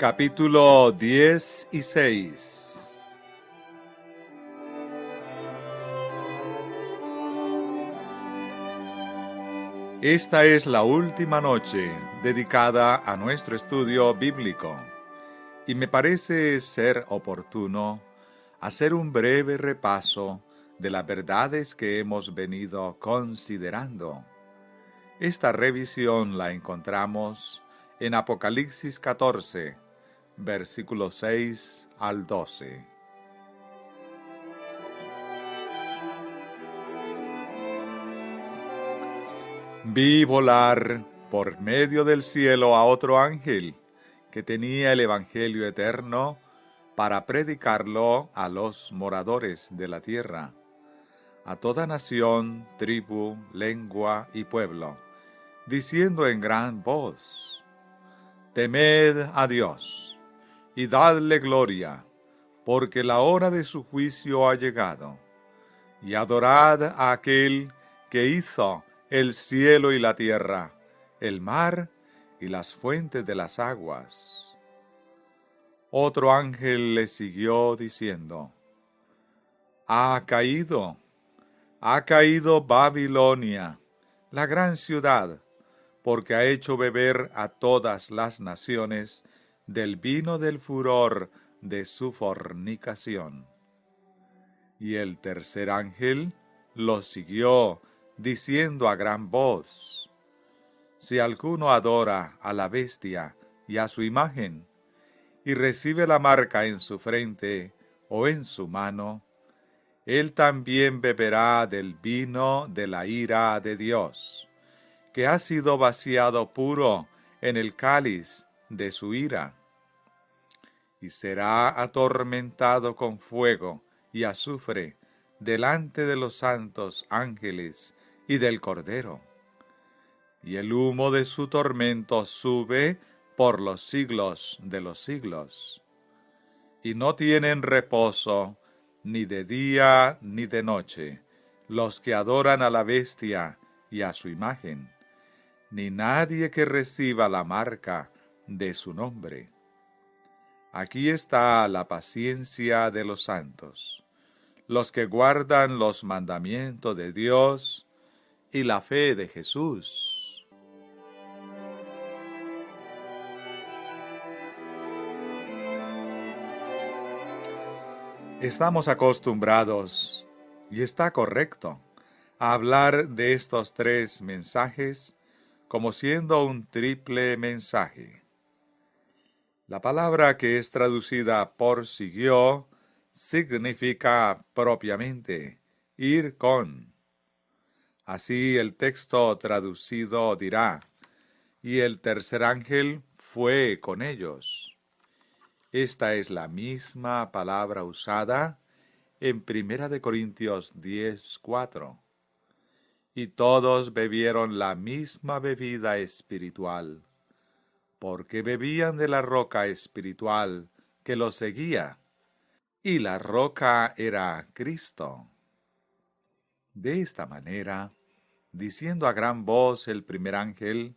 Capítulo 16. Esta es la última noche dedicada a nuestro estudio bíblico, y me parece ser oportuno hacer un breve repaso de las verdades que hemos venido considerando. Esta revisión la encontramos en Apocalipsis 14, versículos 6 al 12. Vi volar por medio del cielo a otro ángel que tenía el Evangelio eterno para predicarlo a los moradores de la tierra, a toda nación, tribu, lengua y pueblo, diciendo en gran voz: Temed a Dios y dadle gloria, porque la hora de su juicio ha llegado, y adorad a aquel que hizo el cielo y la tierra, el mar y las fuentes de las aguas. Otro ángel le siguió diciendo: Ha caído Babilonia, la gran ciudad, porque ha hecho beber a todas las naciones del vino del furor de su fornicación. Y el tercer ángel lo siguió, diciendo a gran voz: Si alguno adora a la bestia y a su imagen, y recibe la marca en su frente o en su mano, él también beberá del vino de la ira de Dios, que ha sido vaciado puro en el cáliz de su ira, y será atormentado con fuego y azufre delante de los santos ángeles y del Cordero. Y el humo de su tormento sube por los siglos de los siglos. Y no tienen reposo ni de día ni de noche los que adoran a la bestia y a su imagen, ni nadie que reciba la marca de su nombre. Aquí está la paciencia de los santos, los que guardan los mandamientos de Dios y la fe de Jesús. Estamos acostumbrados, y está correcto, a hablar de estos tres mensajes como siendo un triple mensaje. La palabra que es traducida por siguió significa propiamente ir con. Así el texto traducido dirá: y el tercer ángel fue con ellos. Esta es la misma palabra usada en 1 Corintios 10:4. Y todos bebieron la misma bebida espiritual, porque bebían de la roca espiritual que los seguía, y la roca era Cristo. De esta manera, diciendo a gran voz el primer ángel,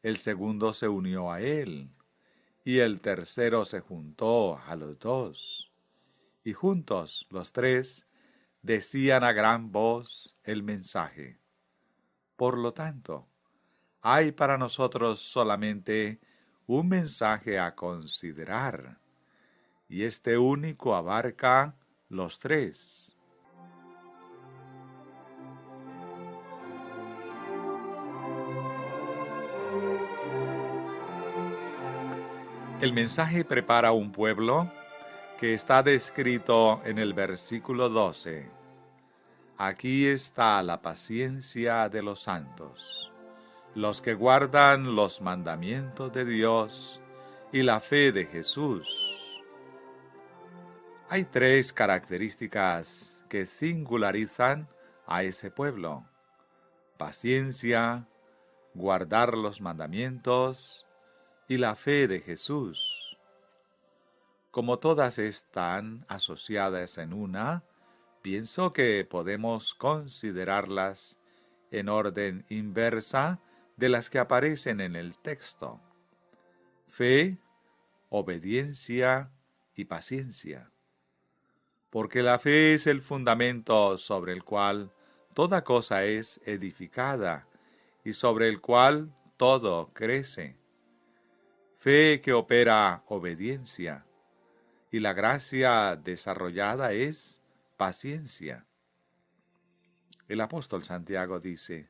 el segundo se unió a él, y el tercero se juntó a los dos, y juntos los tres decían a gran voz el mensaje. Por lo tanto, hay para nosotros solamente un mensaje a considerar, y este único abarca los tres. El mensaje prepara un pueblo que está descrito en el versículo 12. Aquí está la paciencia de los santos, los que guardan los mandamientos de Dios y la fe de Jesús. Hay tres características que singularizan a ese pueblo: paciencia, guardar los mandamientos y la fe de Jesús. Como todas están asociadas en una, pienso que podemos considerarlas en orden inversa de las que aparecen en el texto. Fe, obediencia y paciencia. Porque la fe es el fundamento sobre el cual toda cosa es edificada y sobre el cual todo crece. Fe que opera obediencia, y la gracia desarrollada es paciencia. El apóstol Santiago dice: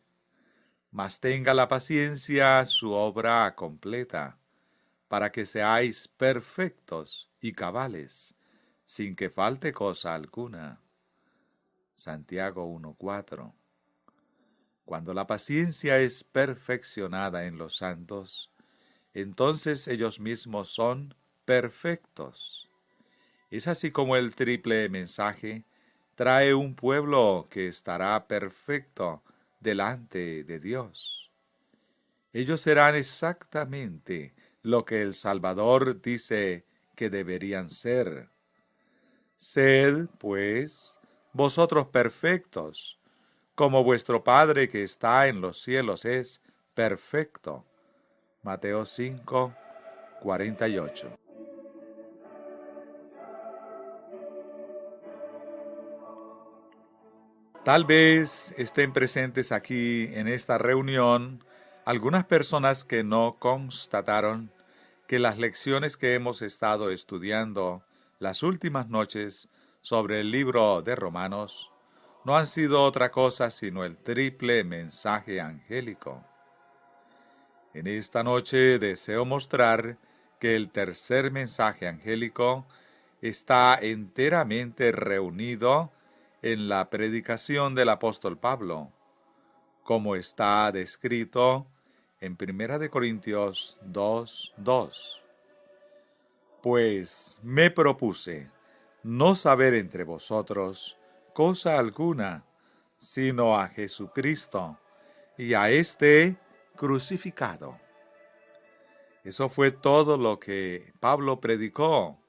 mas tenga la paciencia su obra completa, para que seáis perfectos y cabales, sin que falte cosa alguna. Santiago 1:4. Cuando la paciencia es perfeccionada en los santos, entonces ellos mismos son perfectos. Es así como el triple mensaje trae un pueblo que estará perfecto delante de Dios. Ellos serán exactamente lo que el Salvador dice que deberían ser. Sed, pues, vosotros perfectos, como vuestro Padre que está en los cielos es perfecto. Mateo 5:48. Tal vez estén presentes aquí en esta reunión algunas personas que no constataron que las lecciones que hemos estado estudiando las últimas noches sobre el libro de Romanos no han sido otra cosa sino el triple mensaje angélico. En esta noche deseo mostrar que el tercer mensaje angélico está enteramente reunido en la predicación del apóstol Pablo, como está descrito en 1 Corintios 2:2. Pues me propuse no saber entre vosotros cosa alguna, sino a Jesucristo y a éste crucificado. Eso fue todo lo que Pablo predicó,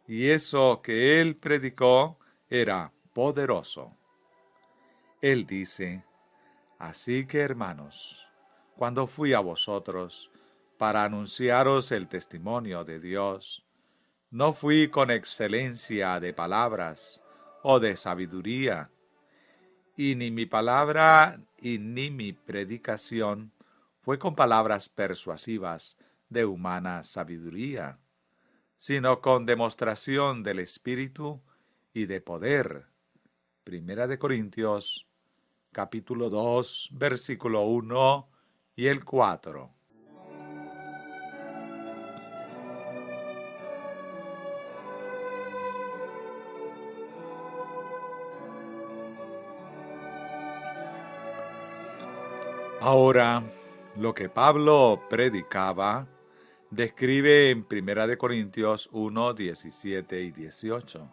y eso que él predicó era poderoso. Él dice: así que, hermanos, cuando fui a vosotros para anunciaros el testimonio de Dios, no fui con excelencia de palabras o de sabiduría, y ni mi palabra y ni mi predicación fue con palabras persuasivas de humana sabiduría, sino con demostración del Espíritu y de poder. 1 capítulo 2, versículo 1 y el 4. Ahora, lo que Pablo predicaba, describe en 1 1, 17 y 18.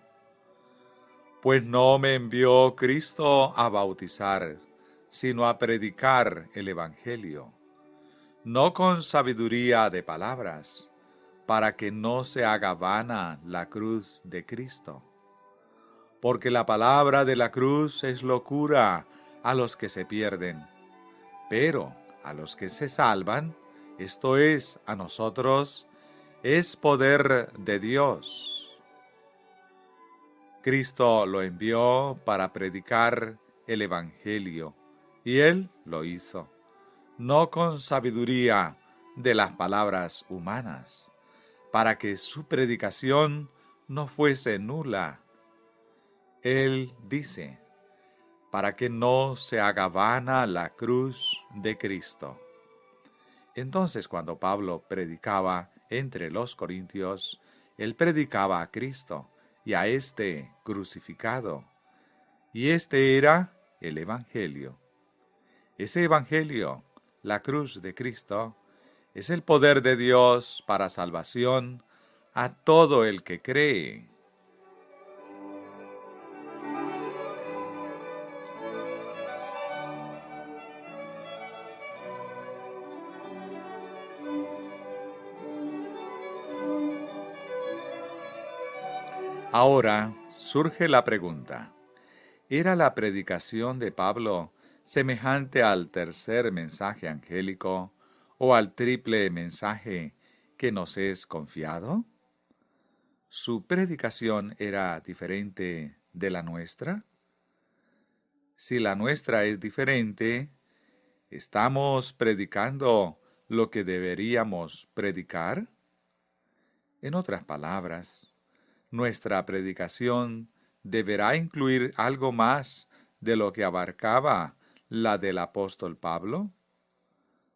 Pues no me envió Cristo a bautizar, sino a predicar el Evangelio, no con sabiduría de palabras, para que no se haga vana la cruz de Cristo. Porque la palabra de la cruz es locura a los que se pierden, pero a los que se salvan, esto es, a nosotros, es poder de Dios. Cristo lo envió para predicar el Evangelio, y Él lo hizo, no con sabiduría de las palabras humanas, para que su predicación no fuese nula. Él dice: para que no se haga vana la cruz de Cristo. Entonces, cuando Pablo predicaba entre los corintios, él predicaba a Cristo y a este crucificado. Y este era el Evangelio. Ese Evangelio, la cruz de Cristo, es el poder de Dios para salvación a todo el que cree. Ahora surge la pregunta: ¿era la predicación de Pablo semejante al tercer mensaje angélico o al triple mensaje que nos es confiado? ¿Su predicación era diferente de la nuestra? Si la nuestra es diferente, ¿estamos predicando lo que deberíamos predicar? En otras palabras, nuestra predicación deberá incluir algo más de lo que abarcaba la del apóstol Pablo.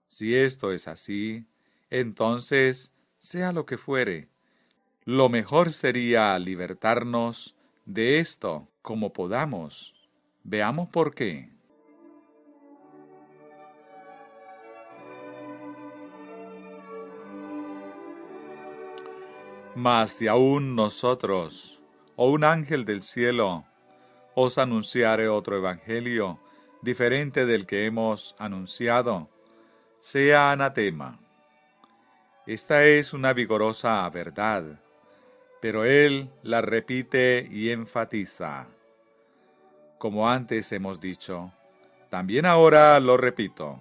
Si esto es así, entonces, sea lo que fuere, lo mejor sería libertarnos de esto como podamos. Veamos por qué. Mas si aún nosotros, o un ángel del cielo, os anunciare otro evangelio, diferente del que hemos anunciado, sea anatema. Esta es una vigorosa verdad, pero él la repite y enfatiza. Como antes hemos dicho, también ahora lo repito.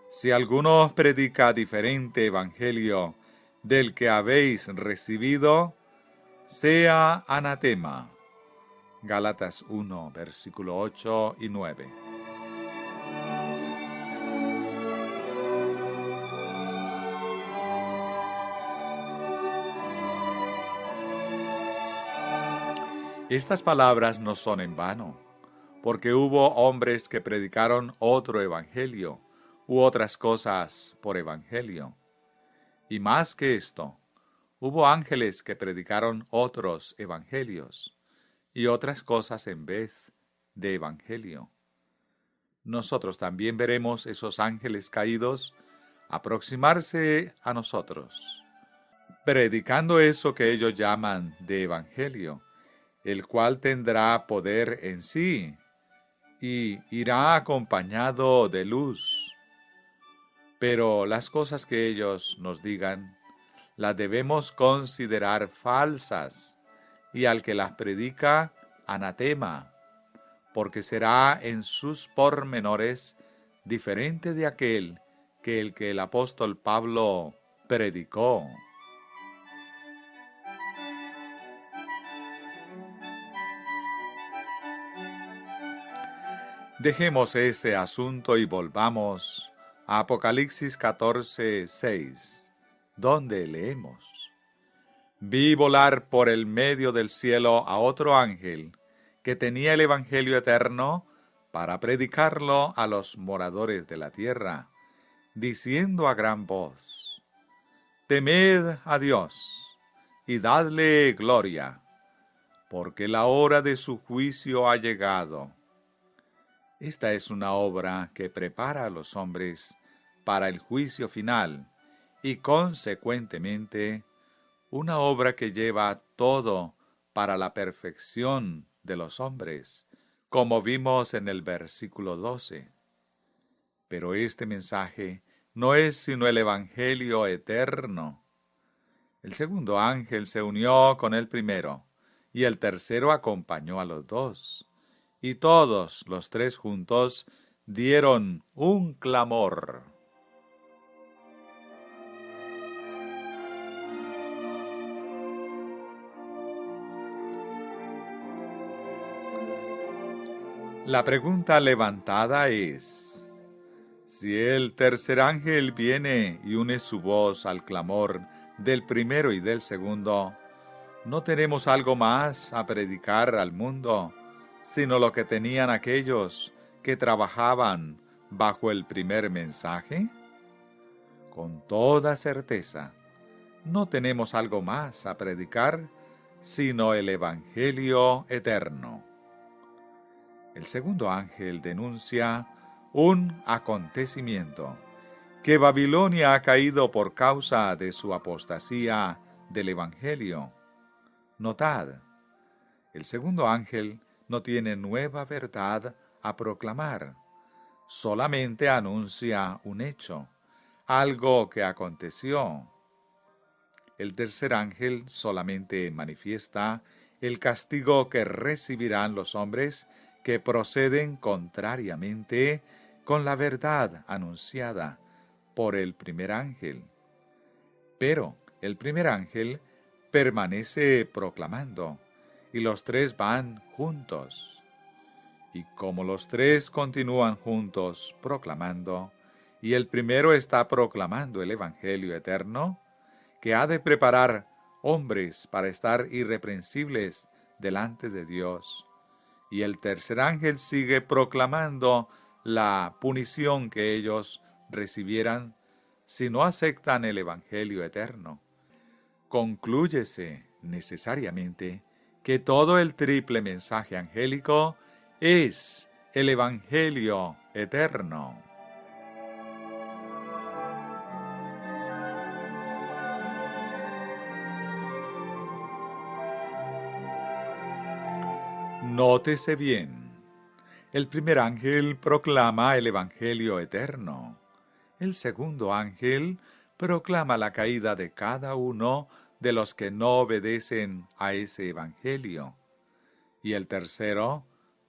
Si alguno os predica diferente evangelio del que habéis recibido, sea anatema. Gálatas 1, versículo 8 y 9. Estas palabras no son en vano, porque hubo hombres que predicaron otro evangelio u otras cosas por evangelio. Y más que esto, hubo ángeles que predicaron otros evangelios y otras cosas en vez de evangelio. Nosotros también veremos esos ángeles caídos aproximarse a nosotros, predicando eso que ellos llaman de evangelio, el cual tendrá poder en sí y irá acompañado de luz. Pero las cosas que ellos nos digan, las debemos considerar falsas, y al que las predica, anatema, porque será en sus pormenores diferente de aquel que el apóstol Pablo predicó. Dejemos ese asunto y volvamos a Apocalipsis 14:6, donde leemos: Vi volar por el medio del cielo a otro ángel que tenía el Evangelio eterno para predicarlo a los moradores de la tierra, diciendo a gran voz: Temed a Dios y dadle gloria, porque la hora de su juicio ha llegado. Esta es una obra que prepara a los hombres para el juicio final y, consecuentemente, una obra que lleva todo para la perfección de los hombres, como vimos en el versículo 12. Pero este mensaje no es sino el Evangelio eterno. El segundo ángel se unió con el primero, y el tercero acompañó a los dos. Y todos los tres juntos dieron un clamor. La pregunta levantada es: si el tercer ángel viene y une su voz al clamor del primero y del segundo, ¿no tenemos algo más a predicar al mundo, sino lo que tenían aquellos que trabajaban bajo el primer mensaje? Con toda certeza, no tenemos algo más a predicar, sino el Evangelio eterno. El segundo ángel denuncia un acontecimiento, que Babilonia ha caído por causa de su apostasía del Evangelio. Notad, el segundo ángel no tiene nueva verdad a proclamar, solamente anuncia un hecho, algo que aconteció. El tercer ángel solamente manifiesta el castigo que recibirán los hombres que proceden contrariamente con la verdad anunciada por el primer ángel. Pero el primer ángel permanece proclamando, y los tres van juntos. Y como los tres continúan juntos proclamando, y el primero está proclamando el Evangelio eterno, que ha de preparar hombres para estar irreprensibles delante de Dios, y el tercer ángel sigue proclamando la punición que ellos recibieran si no aceptan el Evangelio eterno. Conclúyese necesariamente que todo el triple mensaje angélico es el Evangelio eterno. Nótese bien. El primer ángel proclama el Evangelio eterno. El segundo ángel proclama la caída de cada uno de los que no obedecen a ese Evangelio. Y el tercero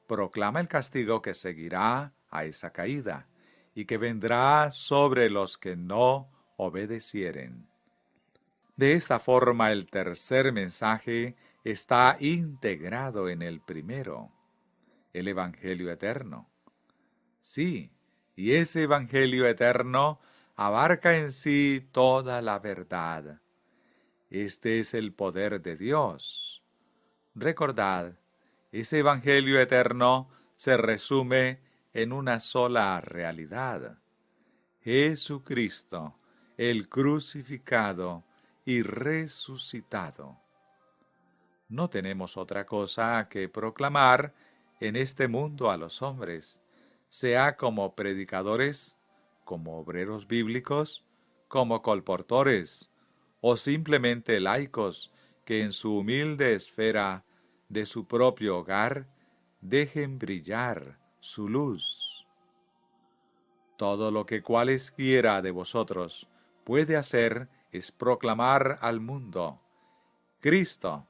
proclama el castigo que seguirá a esa caída y que vendrá sobre los que no obedecieren. De esta forma, el tercer mensaje está integrado en el primero, el Evangelio eterno. Sí, y ese Evangelio eterno abarca en sí toda la verdad. Este es el poder de Dios. Recordad, ese Evangelio eterno se resume en una sola realidad: Jesucristo, el crucificado y resucitado. No tenemos otra cosa que proclamar en este mundo a los hombres, sea como predicadores, como obreros bíblicos, como colportores, o simplemente laicos que en su humilde esfera de su propio hogar dejen brillar su luz. Todo lo que cualesquiera de vosotros puede hacer es proclamar al mundo: Cristo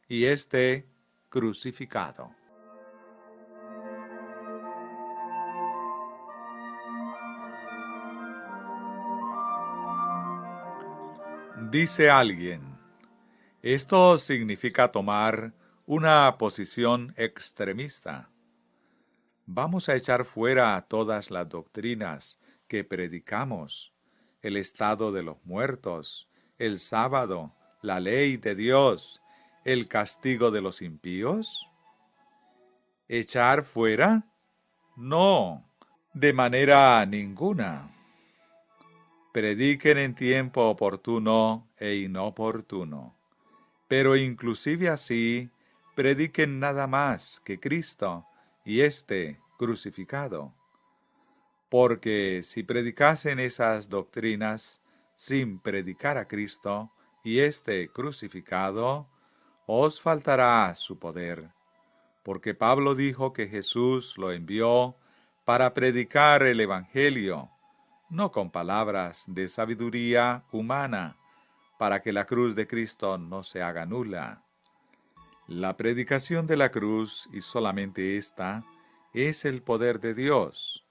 y este crucificado. Dice alguien: esto significa tomar una posición extremista. Vamos a echar fuera todas las doctrinas que predicamos: el estado de los muertos, el sábado, la ley de Dios, el castigo de los impíos. ¿Echar fuera? No, de manera ninguna. Prediquen en tiempo oportuno e inoportuno. Pero inclusive así, prediquen nada más que Cristo y este crucificado. Porque si predicasen esas doctrinas sin predicar a Cristo y este crucificado, os faltará su poder. Porque Pablo dijo que Jesús lo envió para predicar el Evangelio, no con palabras de sabiduría humana, para que la cruz de Cristo no se haga nula. La predicación de la cruz, y solamente esta, es el poder de Dios.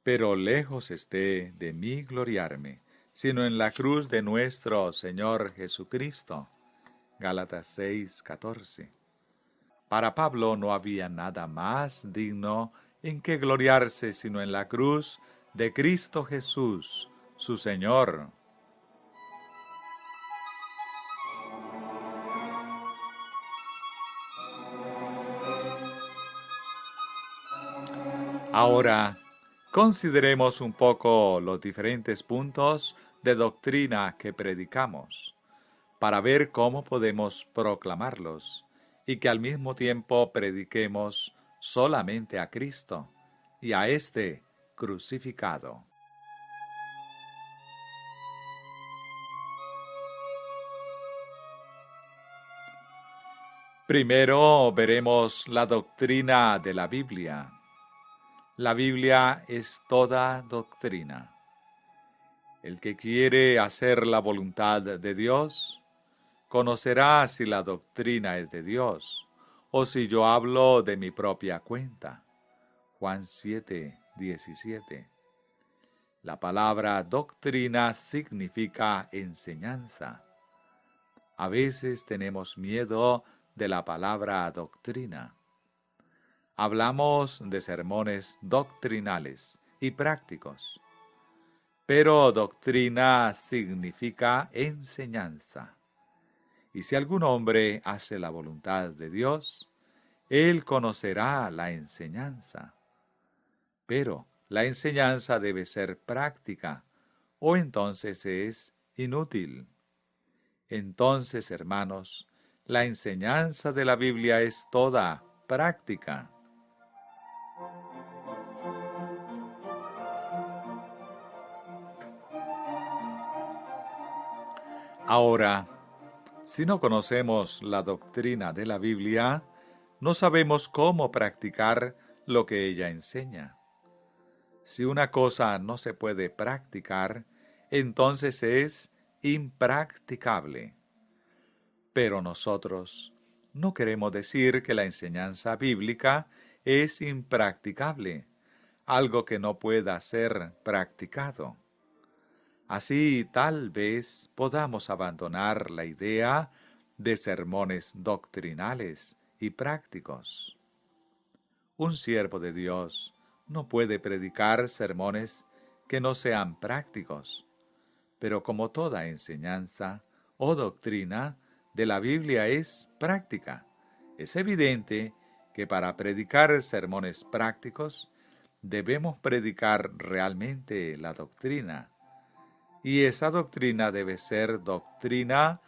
Pero lejos esté de mí gloriarme, sino en la cruz de nuestro Señor Jesucristo. Gálatas 6:14. Para Pablo no había nada más digno en que gloriarse sino en la cruz de Cristo Jesús, su Señor. Ahora, consideremos un poco los diferentes puntos de doctrina que predicamos, para ver cómo podemos proclamarlos y que al mismo tiempo prediquemos solamente a Cristo y a este crucificado. Primero veremos la doctrina de la Biblia. La Biblia es toda doctrina. El que quiere hacer la voluntad de Dios, conocerá si la doctrina es de Dios, o si yo hablo de mi propia cuenta. Juan 7:17. La palabra doctrina significa enseñanza. A veces tenemos miedo de la palabra doctrina. Hablamos de sermones doctrinales y prácticos, pero doctrina significa enseñanza. Y si algún hombre hace la voluntad de Dios, él conocerá la enseñanza. Pero la enseñanza debe ser práctica, o entonces es inútil. Entonces, hermanos, la enseñanza de la Biblia es toda práctica. Ahora, si no conocemos la doctrina de la Biblia, no sabemos cómo practicar lo que ella enseña. Si una cosa no se puede practicar, entonces es impracticable. Pero nosotros no queremos decir que la enseñanza bíblica es impracticable, algo que no pueda ser practicado. Así tal vez podamos abandonar la idea de sermones doctrinales y prácticos. Un siervo de Dios no puede predicar sermones que no sean prácticos, pero como toda enseñanza o doctrina de la Biblia es práctica, es evidente que para predicar sermones prácticos debemos predicar realmente la doctrina, y esa doctrina debe ser doctrina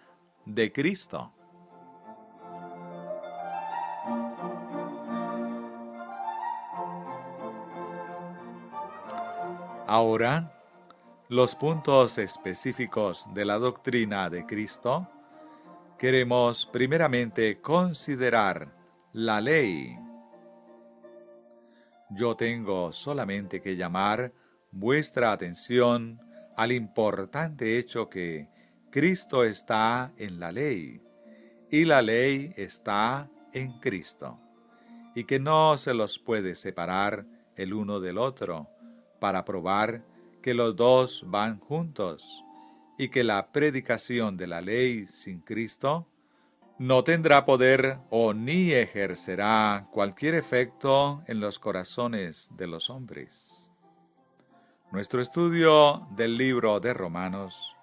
de Cristo. Ahora, los puntos específicos de la doctrina de Cristo, queremos primeramente considerar la ley. Yo tengo solamente que llamar vuestra atención al importante hecho que Cristo está en la ley y la ley está en Cristo, y que no se los puede separar el uno del otro, para probar que los dos van juntos, y que la predicación de la ley sin Cristo no tendrá poder o ni ejercerá cualquier efecto en los corazones de los hombres. Nuestro estudio del libro de Romanos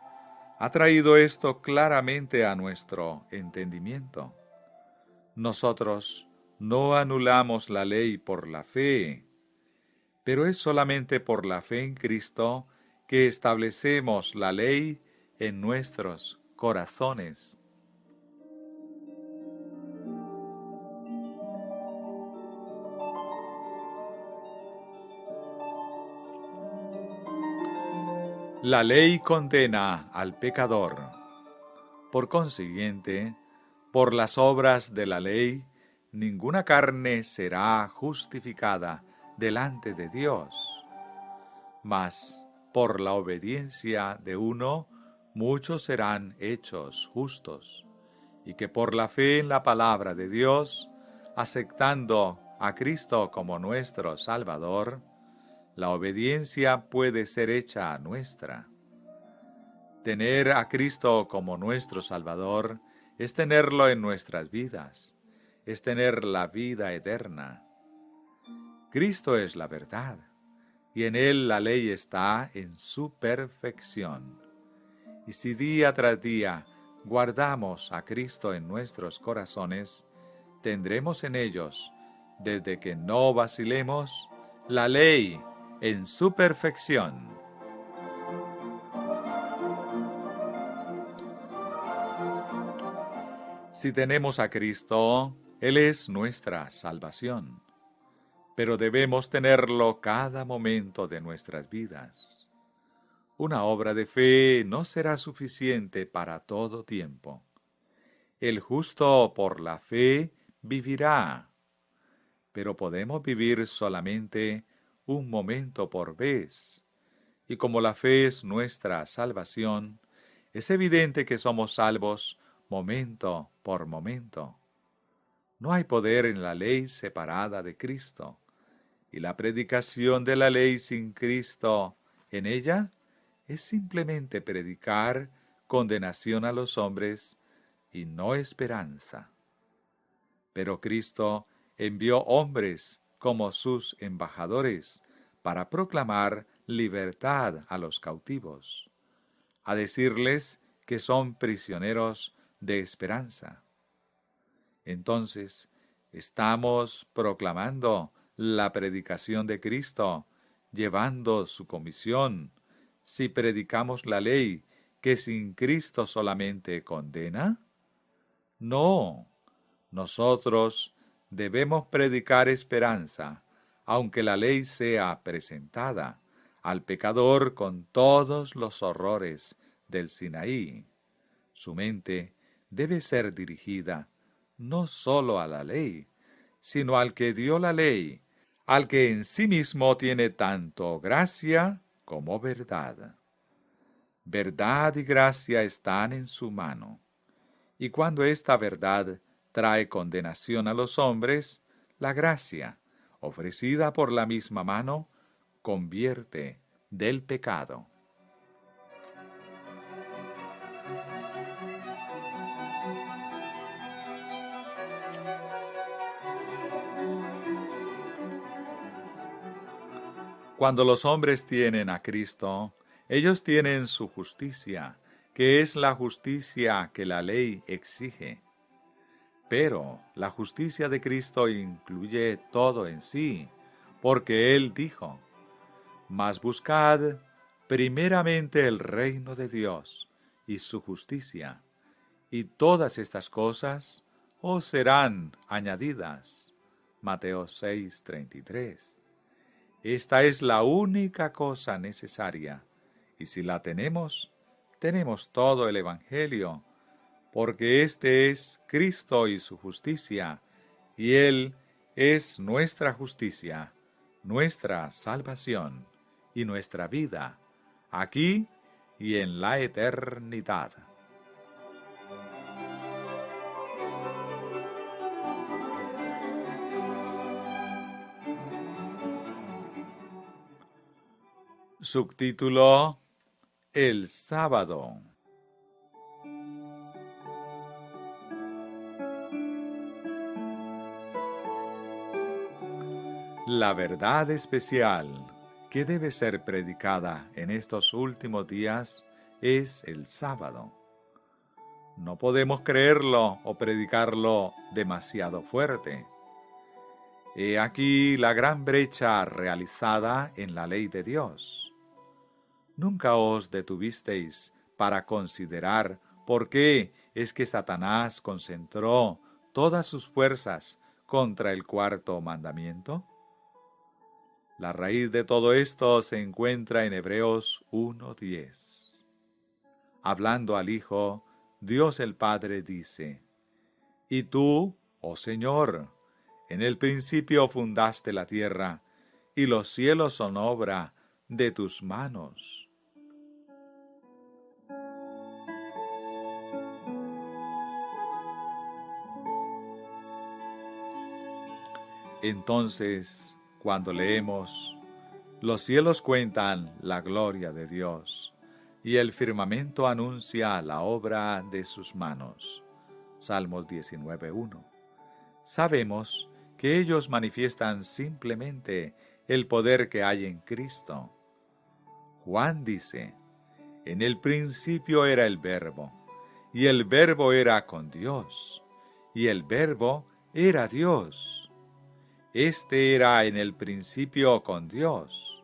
ha traído esto claramente a nuestro entendimiento. Nosotros no anulamos la ley por la fe, pero es solamente por la fe en Cristo que establecemos la ley en nuestros corazones. La ley condena al pecador. Por consiguiente, por las obras de la ley, ninguna carne será justificada delante de Dios. Mas, por la obediencia de uno, muchos serán hechos justos, y que por la fe en la palabra de Dios, aceptando a Cristo como nuestro Salvador, la obediencia puede ser hecha nuestra. Tener a Cristo como nuestro Salvador es tenerlo en nuestras vidas, es tener la vida eterna. Cristo es la verdad, y en Él la ley está en su perfección. Y si día tras día guardamos a Cristo en nuestros corazones, tendremos en ellos, desde que no vacilemos, la ley en su perfección. Si tenemos a Cristo, Él es nuestra salvación, pero debemos tenerlo cada momento de nuestras vidas. Una obra de fe no será suficiente para todo tiempo. El justo por la fe vivirá, pero podemos vivir solamente un momento por vez. Y como la fe es nuestra salvación, es evidente que somos salvos momento por momento. No hay poder en la ley separada de Cristo, y la predicación de la ley sin Cristo en ella es simplemente predicar condenación a los hombres y no esperanza. Pero Cristo envió hombres como sus embajadores para proclamar libertad a los cautivos, a decirles que son prisioneros de esperanza. Entonces, estamos proclamando la predicación de Cristo, llevando su comisión, si predicamos la ley que sin Cristo solamente condena? No, nosotros debemos predicar esperanza, aunque la ley sea presentada al pecador con todos los horrores del Sinaí. Su mente debe ser dirigida no sólo a la ley, sino al que dio la ley, al que en sí mismo tiene tanto gracia como verdad. Verdad y gracia están en su mano, y cuando esta verdad trae condenación a los hombres, la gracia, ofrecida por la misma mano, convierte del pecado. Cuando los hombres tienen a Cristo, ellos tienen su justicia, que es la justicia que la ley exige. Pero la justicia de Cristo incluye todo en sí, porque Él dijo: mas buscad primeramente el reino de Dios y su justicia, y todas estas cosas os serán añadidas. Mateo 6:33. Esta es la única cosa necesaria, y si la tenemos, tenemos todo el Evangelio, porque este es Cristo y su justicia, y Él es nuestra justicia, nuestra salvación y nuestra vida, aquí y en la eternidad. Subtítulo: El sábado. La verdad especial que debe ser predicada en estos últimos días es el sábado. No podemos creerlo o predicarlo demasiado fuerte. He aquí la gran brecha realizada en la ley de Dios. Nunca os detuvisteis para considerar por qué es que Satanás concentró todas sus fuerzas contra el cuarto mandamiento. La raíz de todo esto se encuentra en Hebreos 1:10. Hablando al Hijo, Dios el Padre dice: y tú, oh Señor, en el principio fundaste la tierra, y los cielos son obra de tus manos. Entonces, cuando leemos: los cielos cuentan la gloria de Dios, y el firmamento anuncia la obra de sus manos. Salmos 19:1. Sabemos que ellos manifiestan simplemente el poder que hay en Cristo. Juan dice: en el principio era el Verbo, y el Verbo era con Dios, y el Verbo era Dios. Este era en el principio con Dios.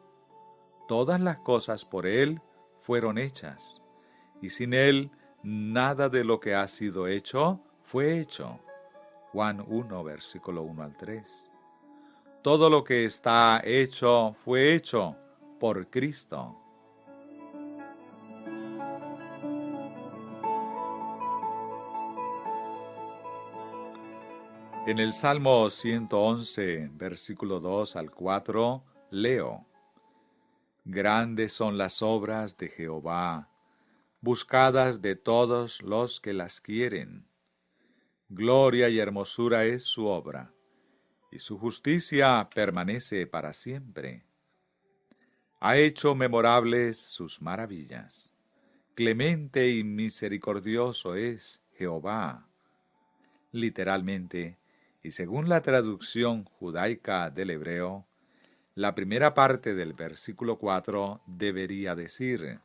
Todas las cosas por Él fueron hechas, y sin Él nada de lo que ha sido hecho fue hecho. Juan 1, versículo 1 al 3. Todo lo que está hecho fue hecho por Cristo. En el Salmo 111, versículo 2 al 4, leo: grandes son las obras de Jehová, buscadas de todos los que las quieren. Gloria y hermosura es su obra, y su justicia permanece para siempre. Ha hecho memorables sus maravillas. Clemente y misericordioso es Jehová. Literalmente, y según la traducción judaica del hebreo, la primera parte del versículo 4 debería decir: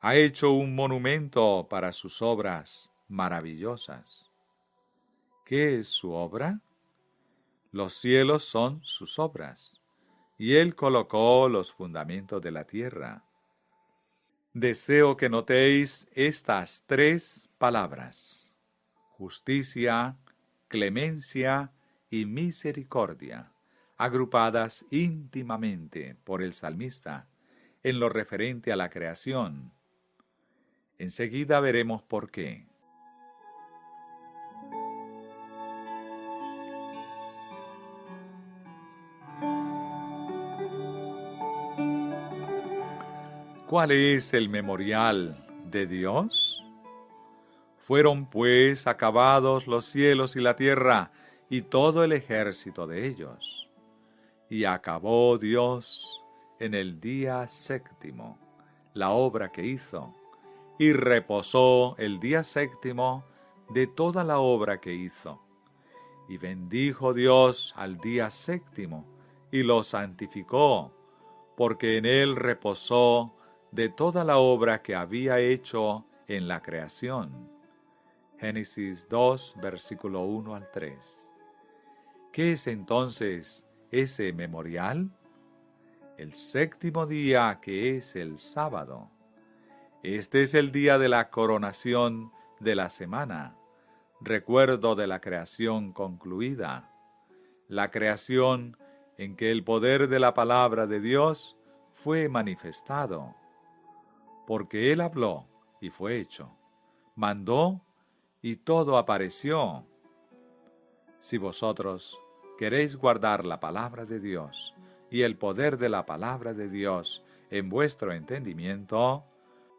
ha hecho un monumento para sus obras maravillosas. ¿Qué es su obra? Los cielos son sus obras, y Él colocó los fundamentos de la tierra. Deseo que notéis estas tres palabras: justicia, clemencia y misericordia, agrupadas íntimamente por el salmista en lo referente a la creación. Enseguida veremos por qué. ¿Cuál es el memorial de Dios? Fueron pues acabados los cielos y la tierra y todo el ejército de ellos. Y acabó Dios en el día séptimo la obra que hizo, y reposó el día séptimo de toda la obra que hizo. Y bendijo Dios al día séptimo, y lo santificó, porque en él reposó de toda la obra que había hecho en la creación. Génesis 2, versículo 1 al 3. ¿Qué es entonces ese memorial? El séptimo día, que es el sábado. Este es el día de la coronación de la semana, recuerdo de la creación concluida, la creación en que el poder de la palabra de Dios fue manifestado, porque Él habló y fue hecho, mandó y todo apareció. Si vosotros queréis guardar la palabra de Dios y el poder de la palabra de Dios en vuestro entendimiento,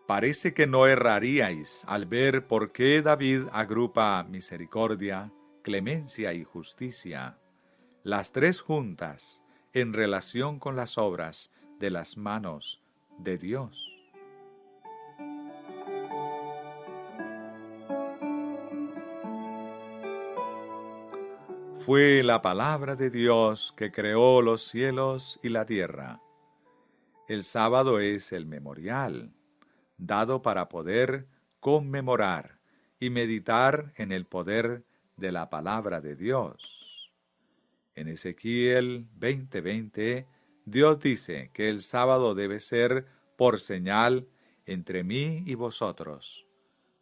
parece que no erraríais al ver por qué David agrupa misericordia, clemencia y justicia, las tres juntas, en relación con las obras de las manos de Dios. Fue la palabra de Dios que creó los cielos y la tierra. El sábado es el memorial, dado para poder conmemorar y meditar en el poder de la palabra de Dios. En Ezequiel 20:20, Dios dice que el sábado debe ser por señal entre mí y vosotros,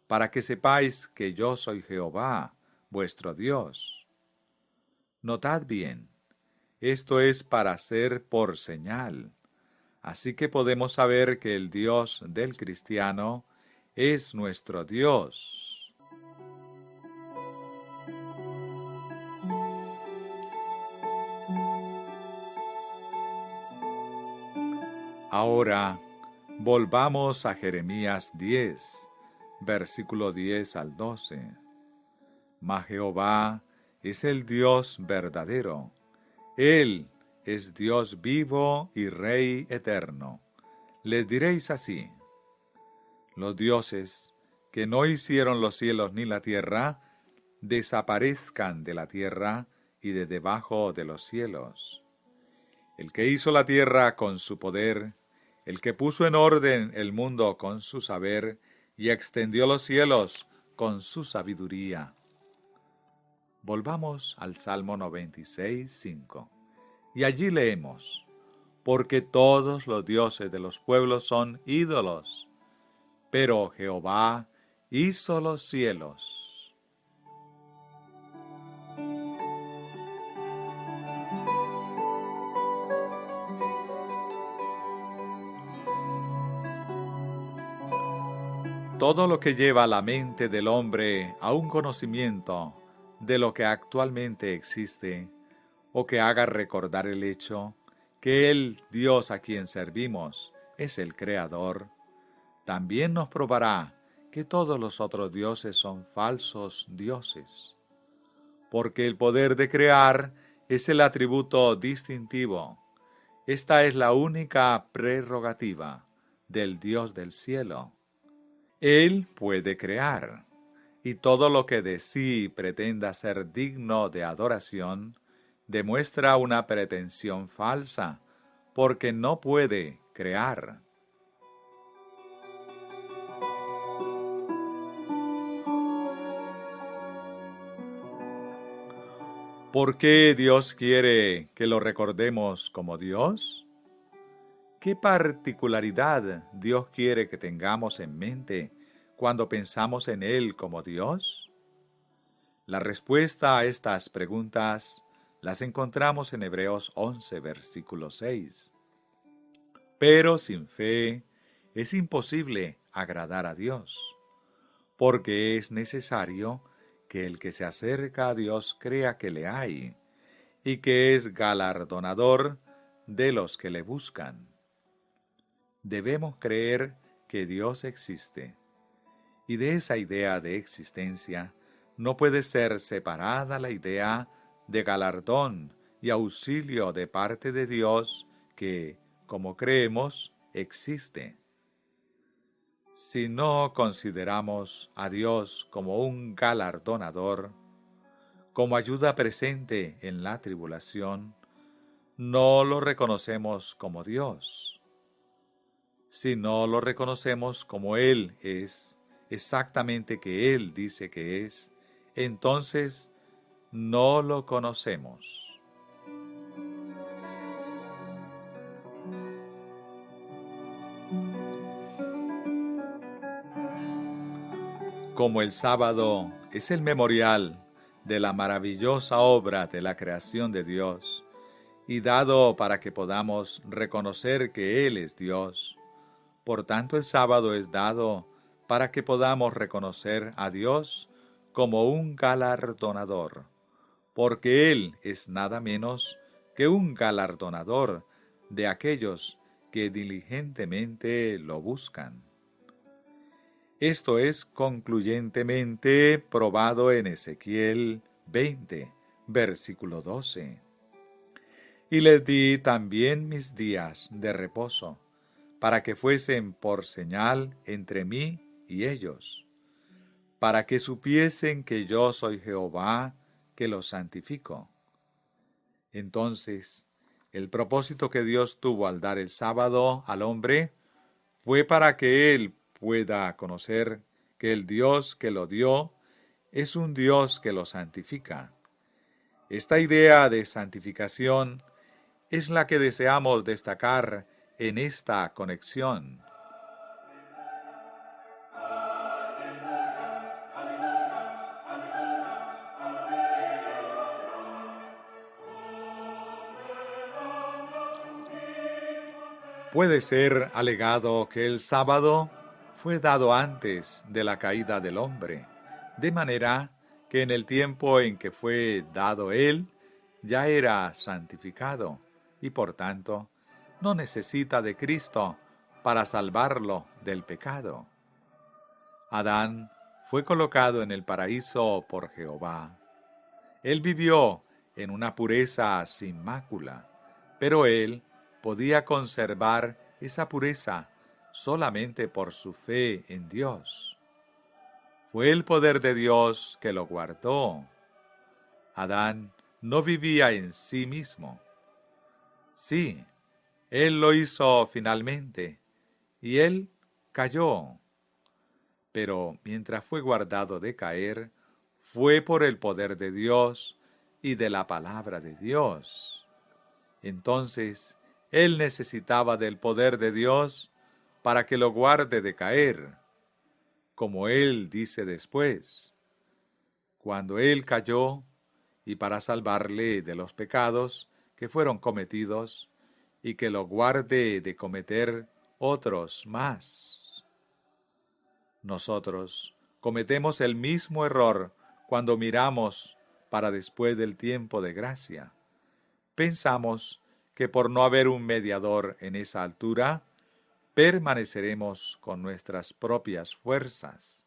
para que sepáis que yo soy Jehová, vuestro Dios. Notad bien, esto es para ser por señal. Así que podemos saber que el Dios del cristiano es nuestro Dios. Ahora, volvamos a Jeremías 10, versículo 10 al 12. Mas Jehová es el Dios verdadero. Él es Dios vivo y Rey eterno. Les diréis así: los dioses que no hicieron los cielos ni la tierra, desaparezcan de la tierra y de debajo de los cielos. El que hizo la tierra con su poder, el que puso en orden el mundo con su saber y extendió los cielos con su sabiduría. Volvamos al Salmo 96, 5. Y allí leemos: porque todos los dioses de los pueblos son ídolos, pero Jehová hizo los cielos. Todo lo que lleva la mente del hombre a un conocimiento de lo que actualmente existe, o que haga recordar el hecho que el Dios a quien servimos es el Creador, también nos probará que todos los otros dioses son falsos dioses, porque el poder de crear es el atributo distintivo. Esta es la única prerrogativa del Dios del cielo. Él puede crear. y todo lo que de sí pretenda ser digno de adoración, demuestra una pretensión falsa, porque no puede crear. ¿Por qué Dios quiere que lo recordemos como Dios? ¿Qué particularidad Dios quiere que tengamos en mente cuando pensamos en Él como Dios? La respuesta a estas preguntas las encontramos en Hebreos 11, versículo 6. Pero sin fe es imposible agradar a Dios, porque es necesario que el que se acerca a Dios crea que le hay, y que es galardonador de los que le buscan. Debemos creer que Dios existe, y de esa idea de existencia no puede ser separada la idea de galardón y auxilio de parte de Dios que, como creemos, existe. Si no consideramos a Dios como un galardonador, como ayuda presente en la tribulación, no lo reconocemos como Dios. Si no lo reconocemos como Él es, exactamente que Él dice que es, entonces no lo conocemos. Como el sábado es el memorial de la maravillosa obra de la creación de Dios, y dado para que podamos reconocer que Él es Dios, por tanto el sábado es dado para que podamos reconocer a Dios como un galardonador, porque Él es nada menos que un galardonador de aquellos que diligentemente lo buscan. Esto es concluyentemente probado en Ezequiel 20, versículo 12. Y les di también mis días de reposo, para que fuesen por señal entre mí y ellos, para que supiesen que yo soy Jehová, que los santifico. Entonces, el propósito que Dios tuvo al dar el sábado al hombre fue para que él pueda conocer que el Dios que lo dio es un Dios que lo santifica. Esta idea de santificación es la que deseamos destacar en esta conexión. Puede ser alegado que el sábado fue dado antes de la caída del hombre, de manera que en el tiempo en que fue dado él, ya era santificado y por tanto no necesita de Cristo para salvarlo del pecado. Adán fue colocado en el paraíso por Jehová. Él vivió en una pureza sin mácula, pero él podía conservar esa pureza solamente por su fe en Dios. Fue el poder de Dios que lo guardó. Adán no vivía en sí mismo. Sí, él lo hizo finalmente, y él cayó. Pero mientras fue guardado de caer, fue por el poder de Dios y de la palabra de Dios. Entonces, él necesitaba del poder de Dios para que lo guarde de caer, como él dice después. Cuando él cayó, y para salvarle de los pecados que fueron cometidos, y que lo guarde de cometer otros más. Nosotros cometemos el mismo error cuando miramos para después del tiempo de gracia. Pensamos que por no haber un mediador en esa altura, permaneceremos con nuestras propias fuerzas.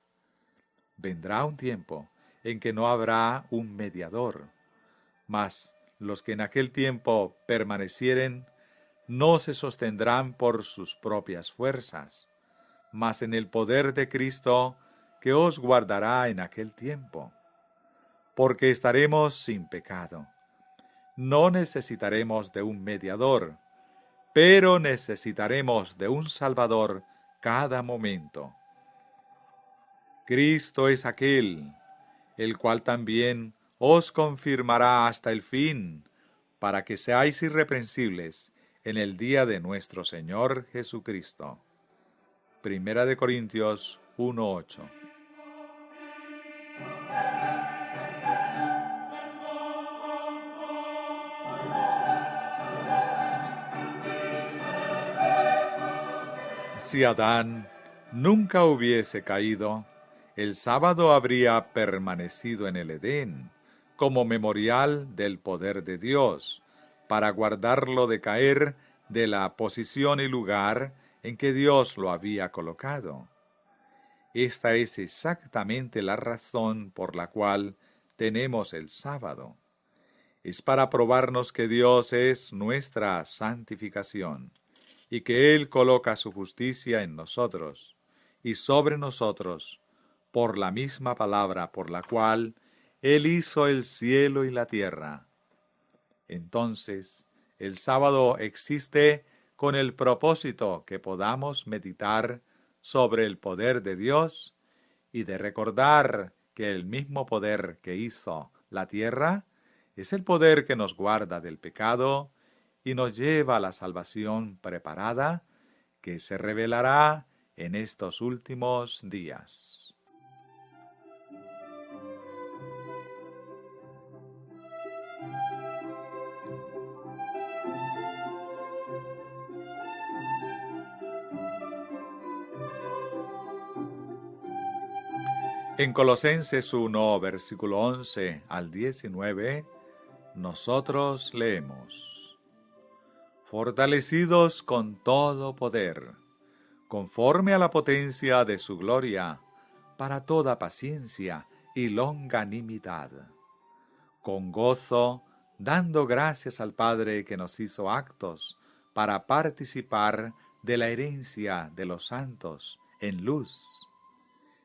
Vendrá un tiempo en que no habrá un mediador, mas los que en aquel tiempo permanecieren no se sostendrán por sus propias fuerzas, mas en el poder de Cristo que os guardará en aquel tiempo, porque estaremos sin pecado. No necesitaremos de un mediador, pero necesitaremos de un Salvador cada momento. Cristo es aquel, el cual también os confirmará hasta el fin, para que seáis irreprensibles en el día de nuestro Señor Jesucristo. Primera de Corintios 1:8. Si Adán nunca hubiese caído, el sábado habría permanecido en el Edén, como memorial del poder de Dios, para guardarlo de caer de la posición y lugar en que Dios lo había colocado. Esta es exactamente la razón por la cual tenemos el sábado. Es para probarnos que Dios es nuestra santificación, y que Él coloca su justicia en nosotros, y sobre nosotros, por la misma palabra por la cual Él hizo el cielo y la tierra. Entonces, el sábado existe con el propósito que podamos meditar sobre el poder de Dios y de recordar que el mismo poder que hizo la tierra es el poder que nos guarda del pecado y nos lleva a la salvación preparada que se revelará en estos últimos días. En Colosenses 1, versículo 11 al 19, nosotros leemos: fortalecidos con todo poder, conforme a la potencia de su gloria, para toda paciencia y longanimidad, con gozo, dando gracias al Padre que nos hizo aptos para participar de la herencia de los santos en luz,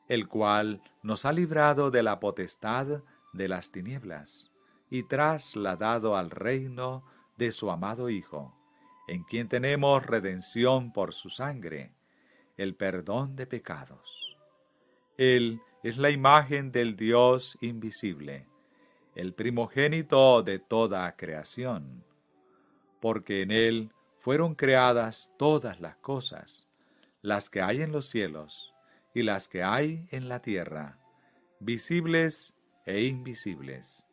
el cual nos ha librado de la potestad de las tinieblas y trasladado al reino de su amado Hijo, en quien tenemos redención por su sangre, el perdón de pecados. Él es la imagen del Dios invisible, el primogénito de toda creación, porque en Él fueron creadas todas las cosas, las que hay en los cielos y las que hay en la tierra, visibles e invisibles,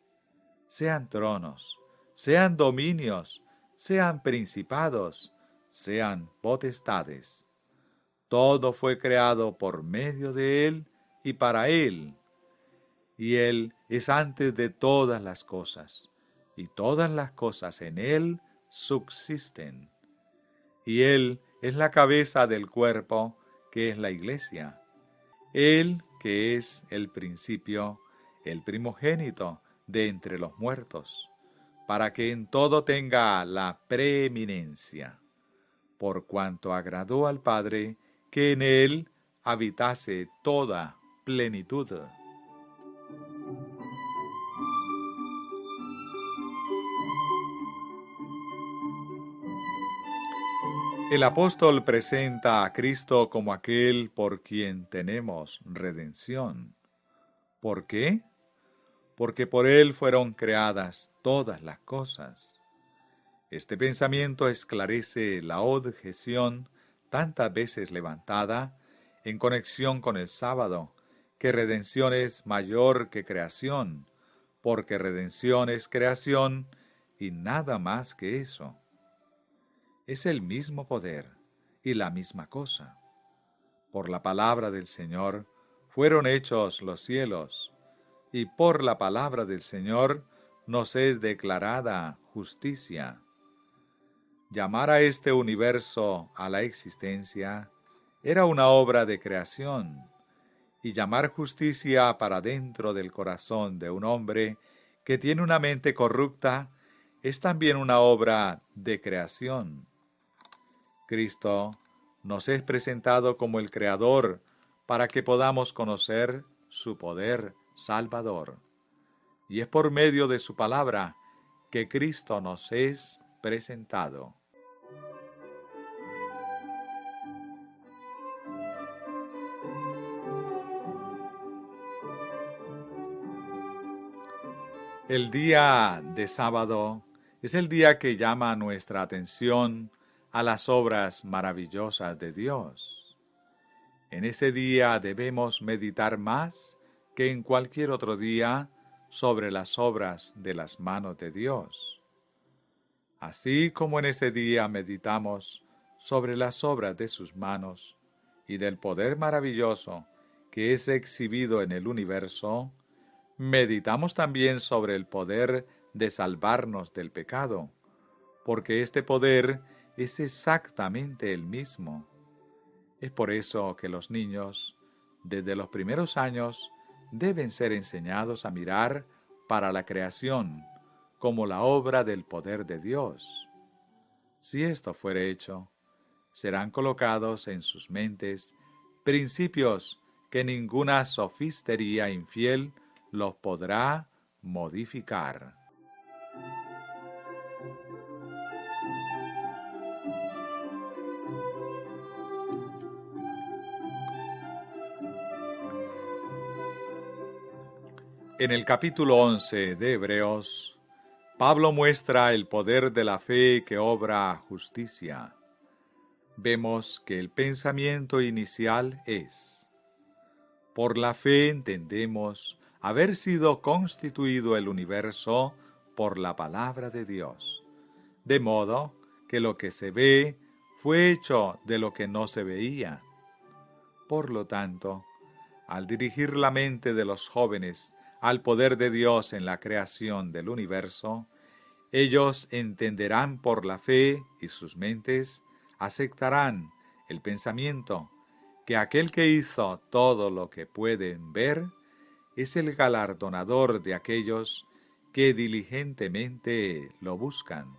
sean tronos, sean dominios, sean principados, sean potestades. Todo fue creado por medio de Él y para Él, y Él es antes de todas las cosas, y todas las cosas en Él subsisten. Y Él es la cabeza del cuerpo, que es la Iglesia. Él que es el principio, el primogénito de entre los muertos, para que en todo tenga la preeminencia, por cuanto agradó al Padre que en Él habitase toda plenitud. El apóstol presenta a Cristo como aquel por quien tenemos redención. ¿Por qué? Porque por Él fueron creadas todas las cosas. Este pensamiento esclarece la objeción tantas veces levantada en conexión con el sábado, que redención es mayor que creación, porque redención es creación y nada más que eso. Es el mismo poder y la misma cosa. Por la palabra del Señor fueron hechos los cielos, y por la palabra del Señor nos es declarada justicia. Llamar a este universo a la existencia era una obra de creación, y llamar justicia para dentro del corazón de un hombre que tiene una mente corrupta es también una obra de creación. Cristo nos es presentado como el Creador para que podamos conocer su poder salvador. Y es por medio de su palabra que Cristo nos es presentado. El día de sábado es el día que llama nuestra atención a las obras maravillosas de Dios. En ese día debemos meditar más que en cualquier otro día sobre las obras de las manos de Dios. Así como en ese día meditamos sobre las obras de sus manos y del poder maravilloso que es exhibido en el universo, meditamos también sobre el poder de salvarnos del pecado, porque este poder es exactamente el mismo. Es por eso que los niños, desde los primeros años, deben ser enseñados a mirar para la creación como la obra del poder de Dios. Si esto fuere hecho, serán colocados en sus mentes principios que ninguna sofistería infiel los podrá modificar. En el capítulo 11 de Hebreos, Pablo muestra el poder de la fe que obra justicia. Vemos que el pensamiento inicial es: por la fe entendemos haber sido constituido el universo por la palabra de Dios, de modo que lo que se ve fue hecho de lo que no se veía. Por lo tanto, al dirigir la mente de los jóvenes al poder de Dios en la creación del universo, ellos entenderán por la fe y sus mentes aceptarán el pensamiento que aquel que hizo todo lo que pueden ver es el galardonador de aquellos que diligentemente lo buscan.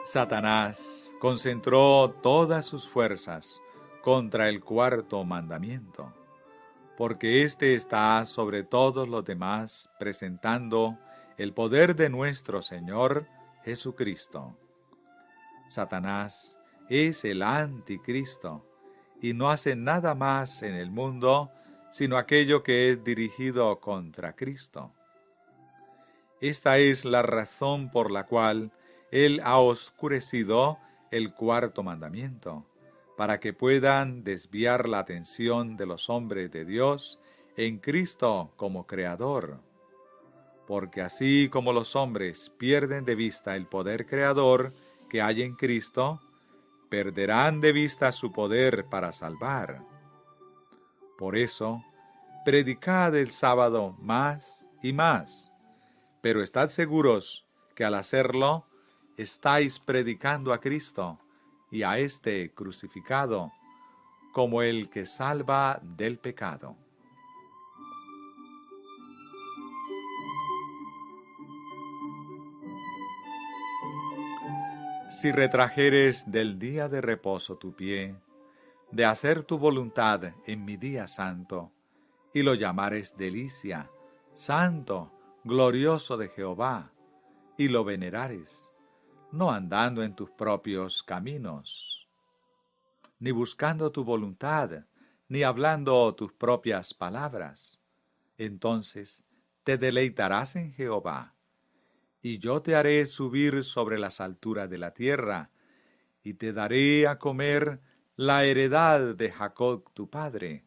Satanás concentró todas sus fuerzas contra el cuarto mandamiento, porque éste está sobre todos los demás, presentando el poder de nuestro Señor Jesucristo. Satanás es el anticristo y no hace nada más en el mundo sino aquello que es dirigido contra Cristo. Esta es la razón por la cual Él ha oscurecido el cuarto mandamiento, para que puedan desviar la atención de los hombres de Dios en Cristo como Creador. Porque así como los hombres pierden de vista el poder creador que hay en Cristo, perderán de vista su poder para salvar. Por eso, predicad el sábado más y más, pero estad seguros que al hacerlo, estáis predicando a Cristo y a este crucificado como el que salva del pecado. Si retrajeres del día de reposo tu pie, de hacer tu voluntad en mi día santo, y lo llamares delicia, santo, glorioso de Jehová, y lo venerares, no andando en tus propios caminos, ni buscando tu voluntad, ni hablando tus propias palabras, entonces te deleitarás en Jehová, y yo te haré subir sobre las alturas de la tierra, y te daré a comer la heredad de Jacob tu padre,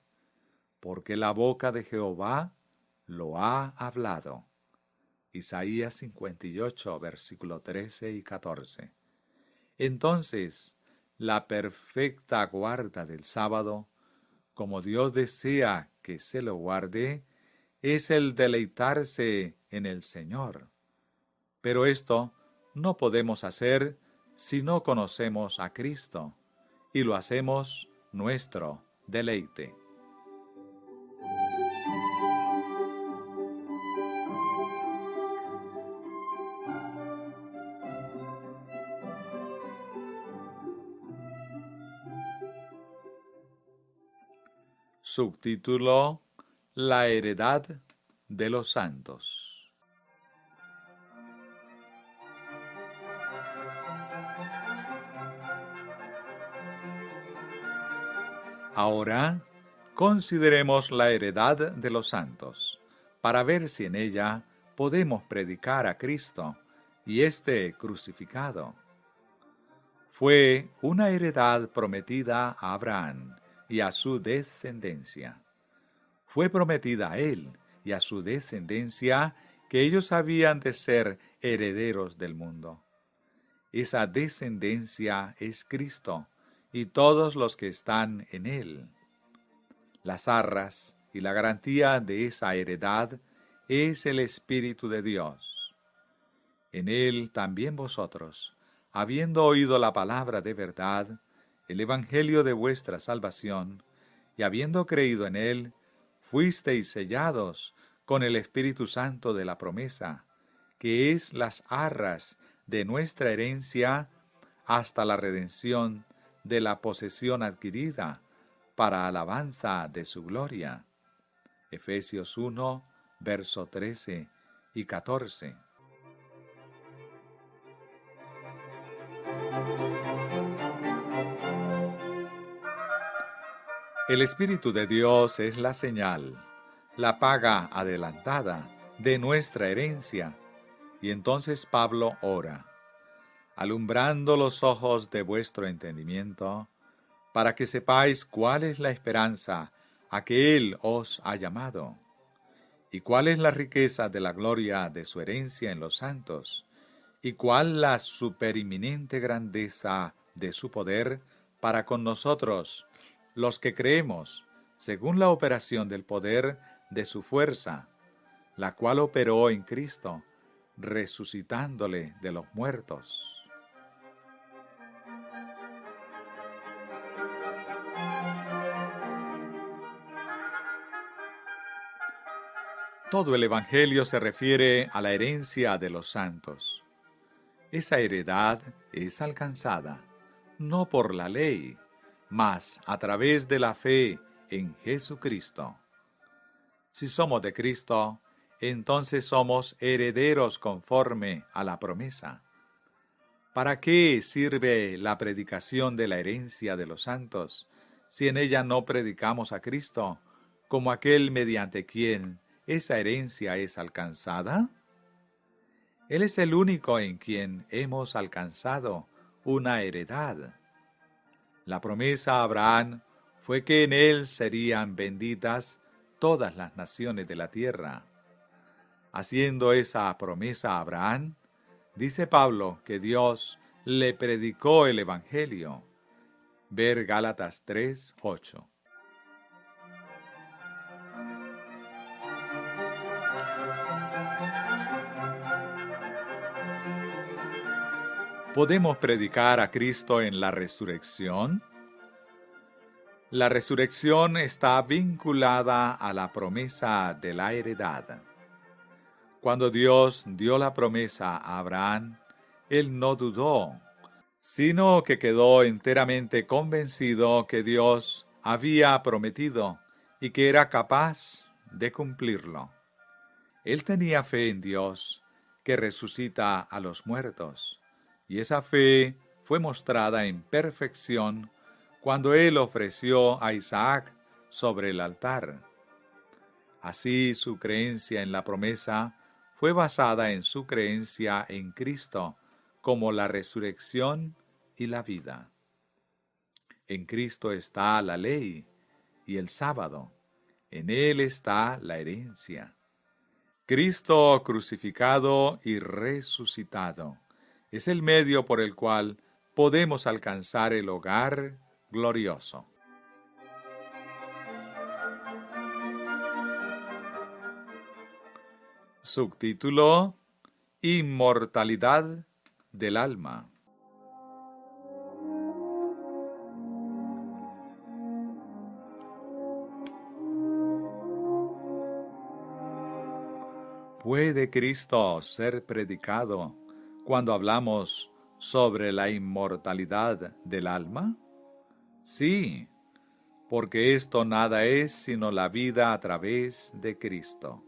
porque la boca de Jehová lo ha hablado. Isaías 58, versículo 13 y 14. Entonces, la perfecta guarda del sábado, como Dios desea que se lo guarde, es el deleitarse en el Señor. Pero esto no podemos hacer si no conocemos a Cristo, y lo hacemos nuestro deleite. Subtítulo: La heredad de los santos. Ahora, consideremos la heredad de los santos, para ver si en ella podemos predicar a Cristo y éste crucificado. Fue una heredad prometida a Abraham y a su descendencia. Fue prometida a él y a su descendencia que ellos habían de ser herederos del mundo. Esa descendencia es Cristo y todos los que están en él. Las arras y la garantía de esa heredad es el Espíritu de Dios. En él también vosotros, habiendo oído la palabra de verdad, el evangelio de vuestra salvación, y habiendo creído en él, fuisteis sellados con el Espíritu Santo de la promesa, que es las arras de nuestra herencia hasta la redención de la posesión adquirida, para alabanza de su gloria. Efesios 1, verso 13 y 14. El Espíritu de Dios es la señal, la paga adelantada de nuestra herencia. Y entonces Pablo ora: alumbrando los ojos de vuestro entendimiento, para que sepáis cuál es la esperanza a que Él os ha llamado, y cuál es la riqueza de la gloria de su herencia en los santos, y cuál la supereminente grandeza de su poder para con nosotros, los que creemos, según la operación del poder de su fuerza, la cual operó en Cristo, resucitándole de los muertos. Todo el Evangelio se refiere a la herencia de los santos. Esa heredad es alcanzada, no por la ley, mas a través de la fe en Jesucristo. Si somos de Cristo, entonces somos herederos conforme a la promesa. ¿Para qué sirve la predicación de la herencia de los santos, si en ella no predicamos a Cristo, como aquel mediante quien esa herencia es alcanzada? Él es el único en quien hemos alcanzado una heredad. La promesa a Abraham fue que en él serían benditas todas las naciones de la tierra. Haciendo esa promesa a Abraham, dice Pablo que Dios le predicó el Evangelio. Ver Gálatas 3, 8. ¿Podemos predicar a Cristo en la resurrección? La resurrección está vinculada a la promesa de la heredad. Cuando Dios dio la promesa a Abraham, él no dudó, sino que quedó enteramente convencido que Dios había prometido y que era capaz de cumplirlo. Él tenía fe en Dios, que resucita a los muertos, y esa fe fue mostrada en perfección cuando él ofreció a Isaac sobre el altar. Así su creencia en la promesa fue basada en su creencia en Cristo como la resurrección y la vida. En Cristo está la ley y el sábado. En Él está la herencia. Cristo crucificado y resucitado es el medio por el cual podemos alcanzar el hogar glorioso. Subtítulo: Inmortalidad del alma. ¿Puede Cristo ser predicado cuando hablamos sobre la inmortalidad del alma? Sí, porque esto nada es sino la vida a través de Cristo.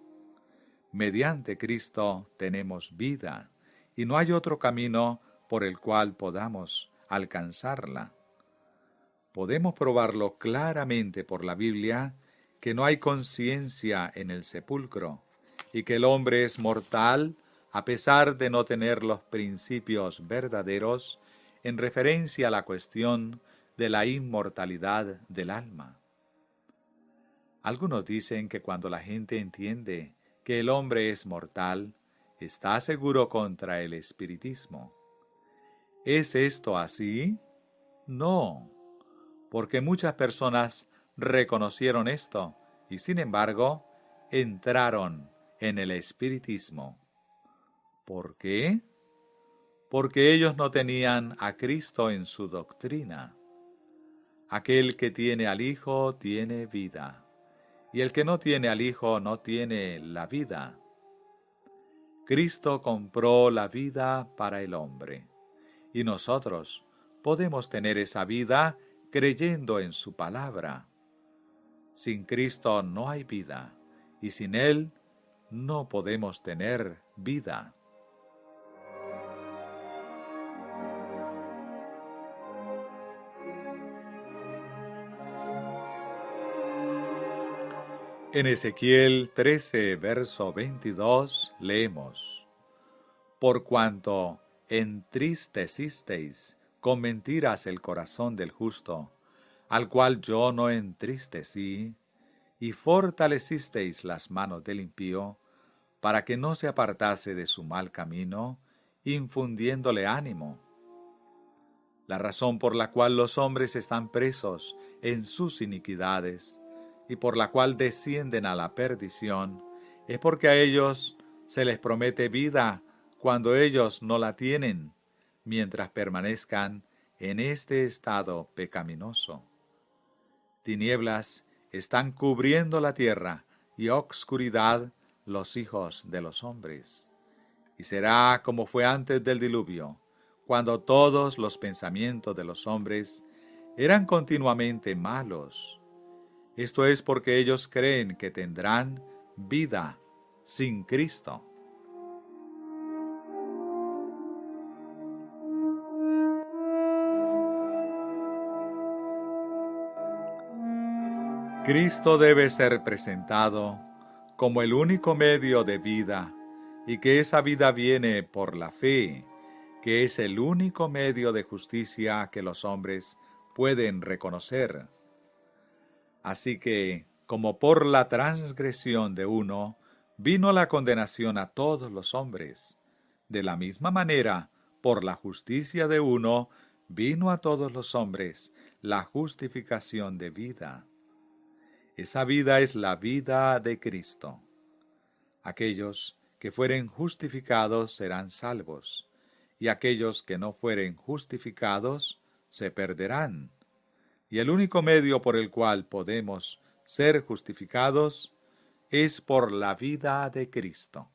Mediante Cristo tenemos vida, y no hay otro camino por el cual podamos alcanzarla. Podemos probarlo claramente por la Biblia, que no hay conciencia en el sepulcro, y que el hombre es mortal a pesar de no tener los principios verdaderos en referencia a la cuestión de la inmortalidad del alma. Algunos dicen que cuando la gente entiende que el hombre es mortal, está seguro contra el espiritismo. ¿Es esto así? No, porque muchas personas reconocieron esto y sin embargo entraron en el espiritismo. ¿Por qué? Porque ellos no tenían a Cristo en su doctrina. Aquel que tiene al Hijo tiene vida, y el que no tiene al Hijo no tiene la vida. Cristo compró la vida para el hombre, y nosotros podemos tener esa vida creyendo en su palabra. Sin Cristo no hay vida, y sin Él no podemos tener vida. En Ezequiel 13, verso 22, leemos: Por cuanto entristecisteis con mentiras el corazón del justo, al cual yo no entristecí, y fortalecisteis las manos del impío, para que no se apartase de su mal camino, infundiéndole ánimo. La razón por la cual los hombres están presos en sus iniquidades, y por la cual descienden a la perdición, es porque a ellos se les promete vida cuando ellos no la tienen, mientras permanezcan en este estado pecaminoso. Tinieblas están cubriendo la tierra y obscuridad los hijos de los hombres. Y será como fue antes del diluvio, cuando todos los pensamientos de los hombres eran continuamente malos. Esto es porque ellos creen que tendrán vida sin Cristo. Cristo debe ser presentado como el único medio de vida, y que esa vida viene por la fe, que es el único medio de justicia que los hombres pueden reconocer. Así que, como por la transgresión de uno, vino la condenación a todos los hombres, de la misma manera, por la justicia de uno, vino a todos los hombres la justificación de vida. Esa vida es la vida de Cristo. Aquellos que fueren justificados serán salvos, y aquellos que no fueren justificados se perderán. Y el único medio por el cual podemos ser justificados es por la vida de Cristo.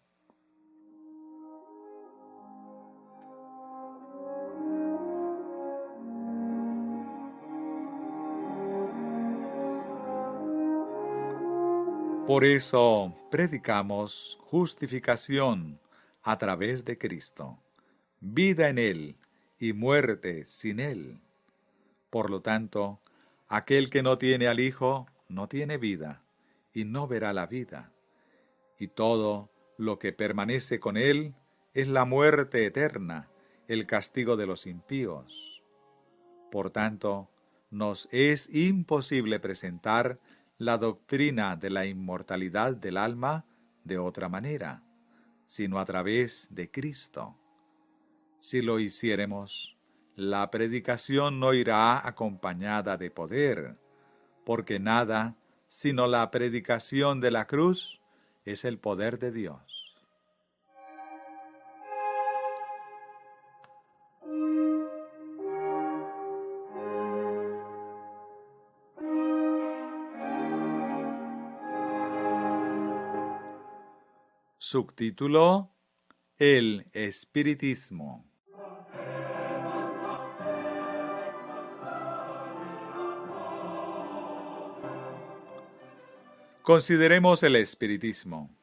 Por eso predicamos justificación a través de Cristo, vida en Él y muerte sin Él. Por lo tanto, aquel que no tiene al Hijo no tiene vida y no verá la vida. Y todo lo que permanece con Él es la muerte eterna, el castigo de los impíos. Por tanto, nos es imposible presentar la doctrina de la inmortalidad del alma de otra manera, sino a través de Cristo. Si lo hiciéremos, la predicación no irá acompañada de poder, porque nada, sino la predicación de la cruz, es el poder de Dios. Subtítulo: El espiritismo. Consideremos el espiritismo.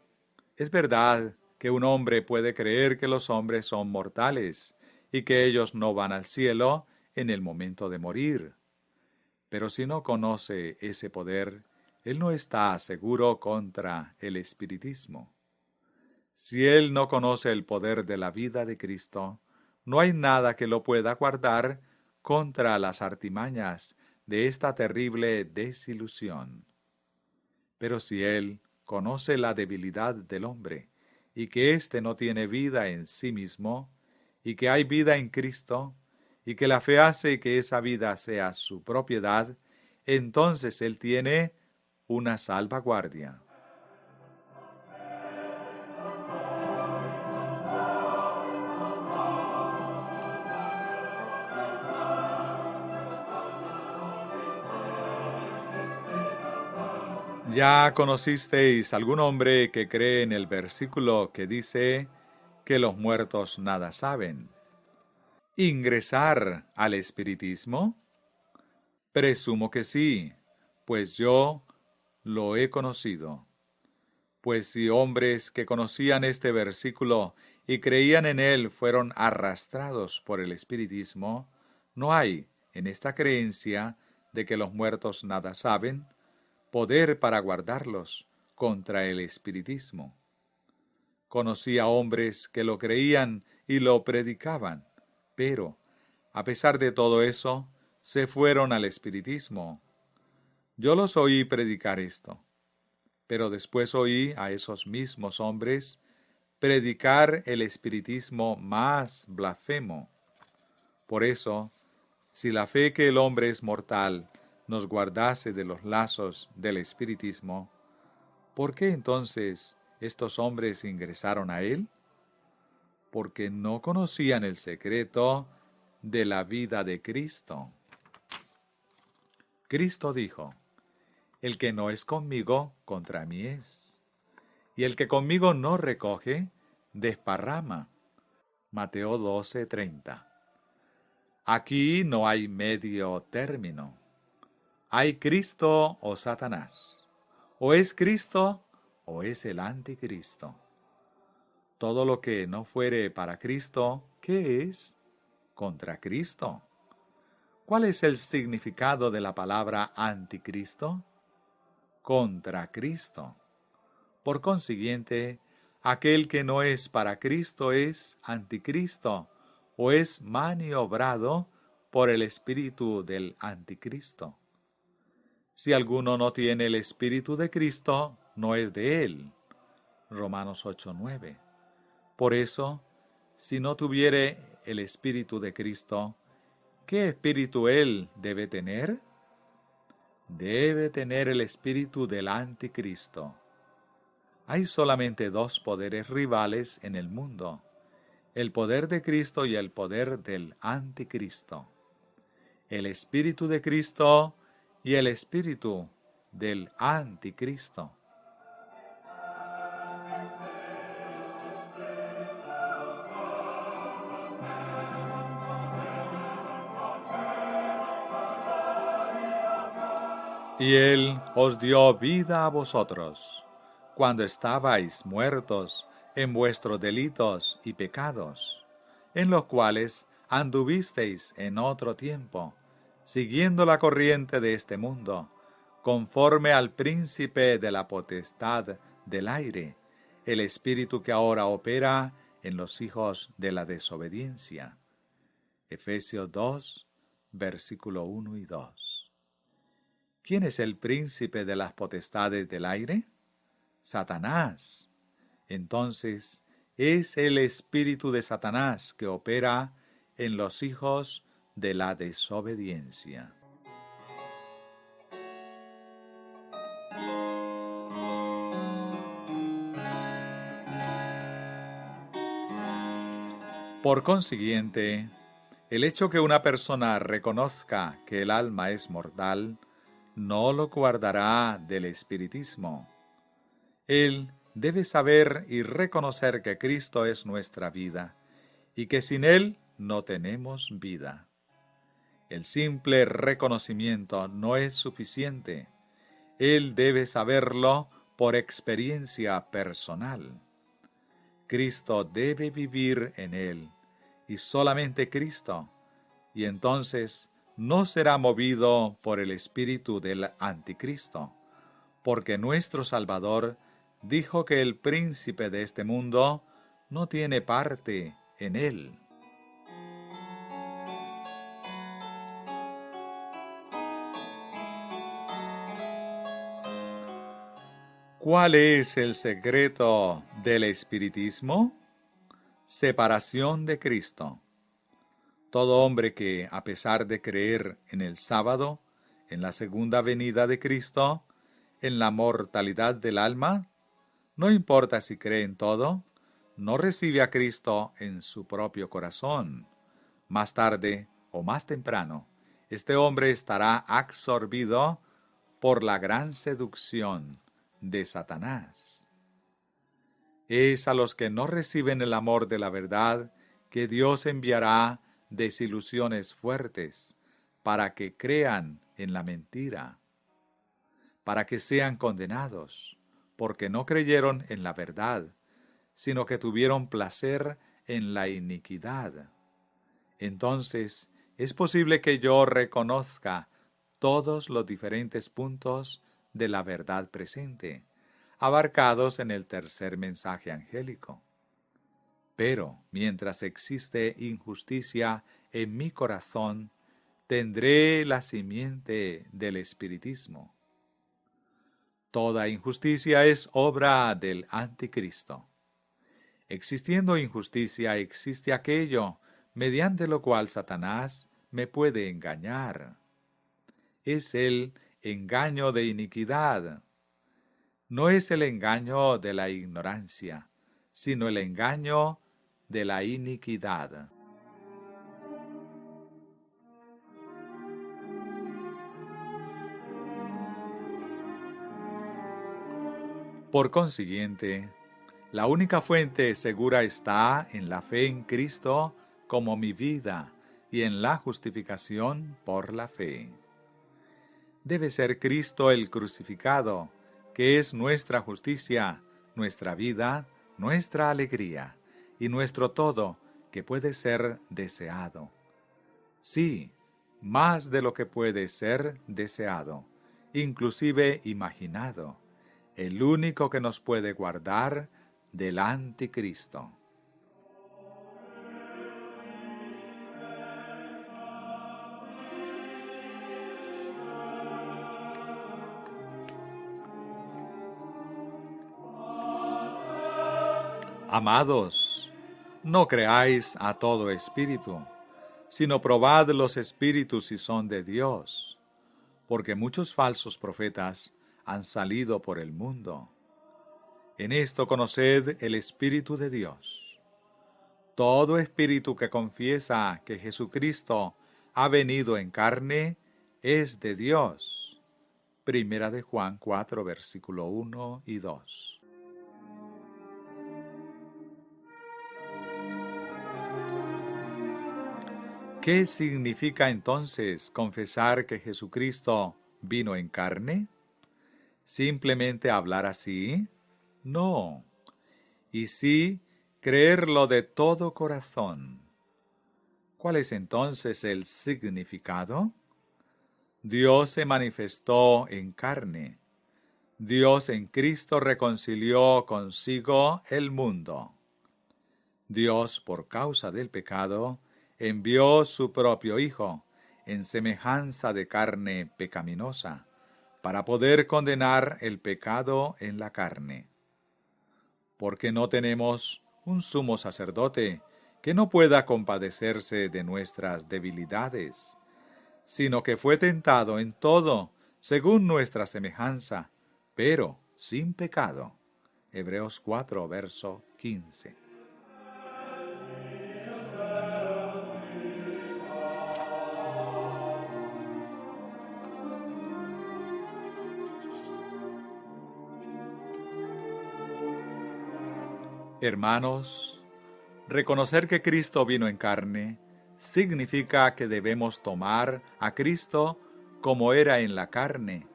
Es verdad que un hombre puede creer que los hombres son mortales y que ellos no van al cielo en el momento de morir. Pero si no conoce ese poder, él no está seguro contra el espiritismo. Si él no conoce el poder de la vida de Cristo, no hay nada que lo pueda guardar contra las artimañas de esta terrible desilusión. Pero si él conoce la debilidad del hombre, y que éste no tiene vida en sí mismo, y que hay vida en Cristo, y que la fe hace que esa vida sea su propiedad, entonces él tiene una salvaguardia. ¿Ya conocisteis algún hombre que cree en el versículo que dice que los muertos nada saben? ¿Ingresar al espiritismo? Presumo que sí, pues yo lo he conocido. Pues si hombres que conocían este versículo y creían en él fueron arrastrados por el espiritismo, no hay, en esta creencia de que los muertos nada saben, poder para guardarlos contra el espiritismo. Conocí a hombres que lo creían y lo predicaban, pero, a pesar de todo eso, se fueron al espiritismo. Yo los oí predicar esto, pero después oí a esos mismos hombres predicar el espiritismo más blasfemo. Por eso, si la fe que el hombre es mortal nos guardase de los lazos del espiritismo, ¿por qué entonces estos hombres ingresaron a él? Porque no conocían el secreto de la vida de Cristo. Cristo dijo: el que no es conmigo, contra mí es. Y el que conmigo no recoge, desparrama. Mateo 12:30. Aquí no hay medio término. Hay Cristo o Satanás. O es Cristo o es el anticristo. Todo lo que no fuere para Cristo, ¿qué es? Contra Cristo. ¿Cuál es el significado de la palabra anticristo? Contra Cristo. Por consiguiente, aquel que no es para Cristo es anticristo o es maniobrado por el espíritu del anticristo. Si alguno no tiene el espíritu de Cristo, no es de él. Romanos 8:9. Por eso, si no tuviere el espíritu de Cristo, ¿qué espíritu él debe tener? Debe tener el espíritu del anticristo. Hay solamente dos poderes rivales en el mundo: el poder de Cristo y el poder del anticristo. El espíritu de Cristo y el espíritu del anticristo. Y él os dio vida a vosotros, cuando estabais muertos en vuestros delitos y pecados, en los cuales anduvisteis en otro tiempo, siguiendo la corriente de este mundo, conforme al príncipe de la potestad del aire, el espíritu que ahora opera en los hijos de la desobediencia. Efesios 2, versículo 1 y 2. ¿Quién es el príncipe de las potestades del aire? Satanás. Entonces, es el espíritu de Satanás que opera en los hijos de la desobediencia. Por consiguiente, el hecho que una persona reconozca que el alma es mortal no lo guardará del espiritismo. Él debe saber y reconocer que Cristo es nuestra vida y que sin Él no tenemos vida. El simple reconocimiento no es suficiente. Él debe saberlo por experiencia personal. Cristo debe vivir en él, y solamente Cristo, y entonces no será movido por el espíritu del anticristo, porque nuestro Salvador dijo que el príncipe de este mundo no tiene parte en él. ¿Cuál es el secreto del espiritismo? Separación de Cristo. Todo hombre que, a pesar de creer en el sábado, en la segunda venida de Cristo, en la mortalidad del alma, no importa si cree en todo, no recibe a Cristo en su propio corazón. Más tarde o más temprano, este hombre estará absorbido por la gran seducción de Satanás. Es a los que no reciben el amor de la verdad que Dios enviará desilusiones fuertes para que crean en la mentira, para que sean condenados, porque no creyeron en la verdad, sino que tuvieron placer en la iniquidad. Entonces, es posible que yo reconozca todos los diferentes puntos de la verdad presente, abarcados en el tercer mensaje angélico. Pero mientras existe injusticia en mi corazón, tendré la simiente del espiritismo. Toda injusticia es obra del anticristo. Existiendo injusticia, existe aquello mediante lo cual Satanás me puede engañar. Es el engaño de iniquidad. No es el engaño de la ignorancia, sino el engaño de la iniquidad. Por consiguiente, la única fuente segura está en la fe en Cristo como mi vida y en la justificación por la fe. Debe ser Cristo el crucificado, que es nuestra justicia, nuestra vida, nuestra alegría y nuestro todo que puede ser deseado. Sí, más de lo que puede ser deseado, inclusive imaginado, el único que nos puede guardar del anticristo. Amados, no creáis a todo espíritu, sino probad los espíritus si son de Dios, porque muchos falsos profetas han salido por el mundo. En esto conoced el Espíritu de Dios. Todo espíritu que confiesa que Jesucristo ha venido en carne es de Dios. Primera de Juan 4, versículo 1 y 2. ¿Qué significa entonces confesar que Jesucristo vino en carne? ¿Simplemente hablar así? No. Y sí, creerlo de todo corazón. ¿Cuál es entonces el significado? Dios se manifestó en carne. Dios en Cristo reconcilió consigo el mundo. Dios, por causa del pecado, envió su propio Hijo, en semejanza de carne pecaminosa, para poder condenar el pecado en la carne. Porque no tenemos un sumo sacerdote que no pueda compadecerse de nuestras debilidades, sino que fue tentado en todo, según nuestra semejanza, pero sin pecado. Hebreos 4, verso 15. Hermanos, reconocer que Cristo vino en carne significa que debemos tomar a Cristo como era en la carne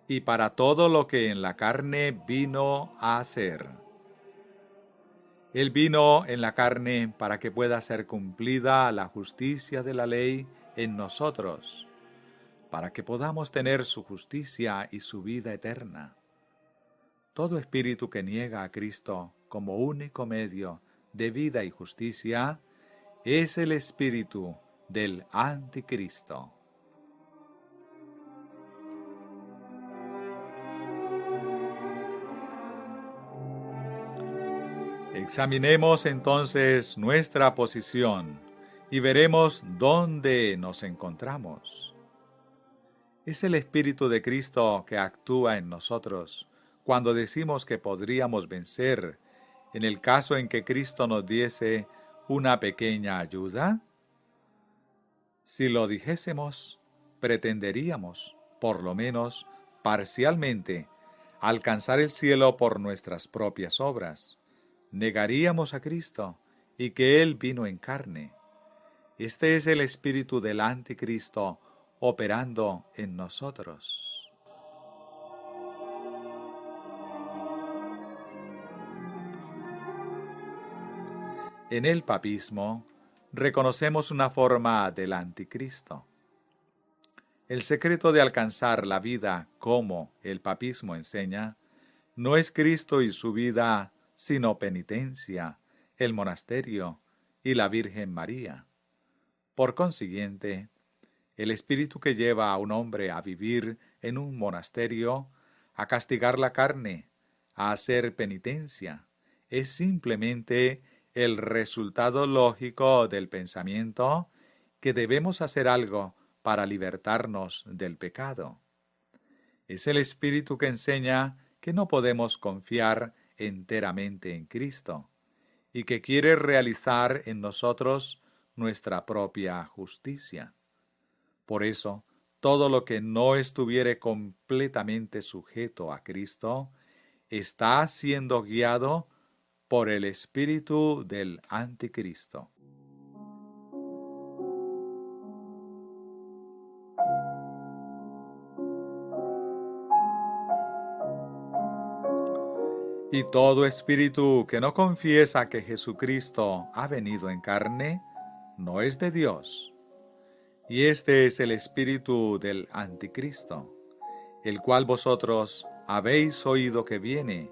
y para todo lo que en la carne vino a hacer. Él vino en la carne para que pueda ser cumplida la justicia de la ley en nosotros, para que podamos tener su justicia y su vida eterna. Todo espíritu que niega a Cristo como único medio de vida y justicia es el espíritu del anticristo. Examinemos entonces nuestra posición y veremos dónde nos encontramos. Es el Espíritu de Cristo que actúa en nosotros cuando decimos que podríamos vencer en el caso en que Cristo nos diese una pequeña ayuda. Si lo dijésemos, pretenderíamos, por lo menos parcialmente, alcanzar el cielo por nuestras propias obras. Negaríamos a Cristo y que Él vino en carne. Este es el espíritu del anticristo operando en nosotros. En el papismo reconocemos una forma del anticristo. El secreto de alcanzar la vida, como el papismo enseña, no es Cristo y su vida, sino penitencia, el monasterio y la Virgen María. Por consiguiente, el espíritu que lleva a un hombre a vivir en un monasterio, a castigar la carne, a hacer penitencia, es simplemente el resultado lógico del pensamiento que debemos hacer algo para libertarnos del pecado. Es el espíritu que enseña que no podemos confiar enteramente en Cristo y que quiere realizar en nosotros nuestra propia justicia. Por eso, todo lo que no estuviere completamente sujeto a Cristo está siendo guiado por el espíritu del anticristo. Y todo espíritu que no confiesa que Jesucristo ha venido en carne, no es de Dios. Y este es el espíritu del anticristo, el cual vosotros habéis oído que viene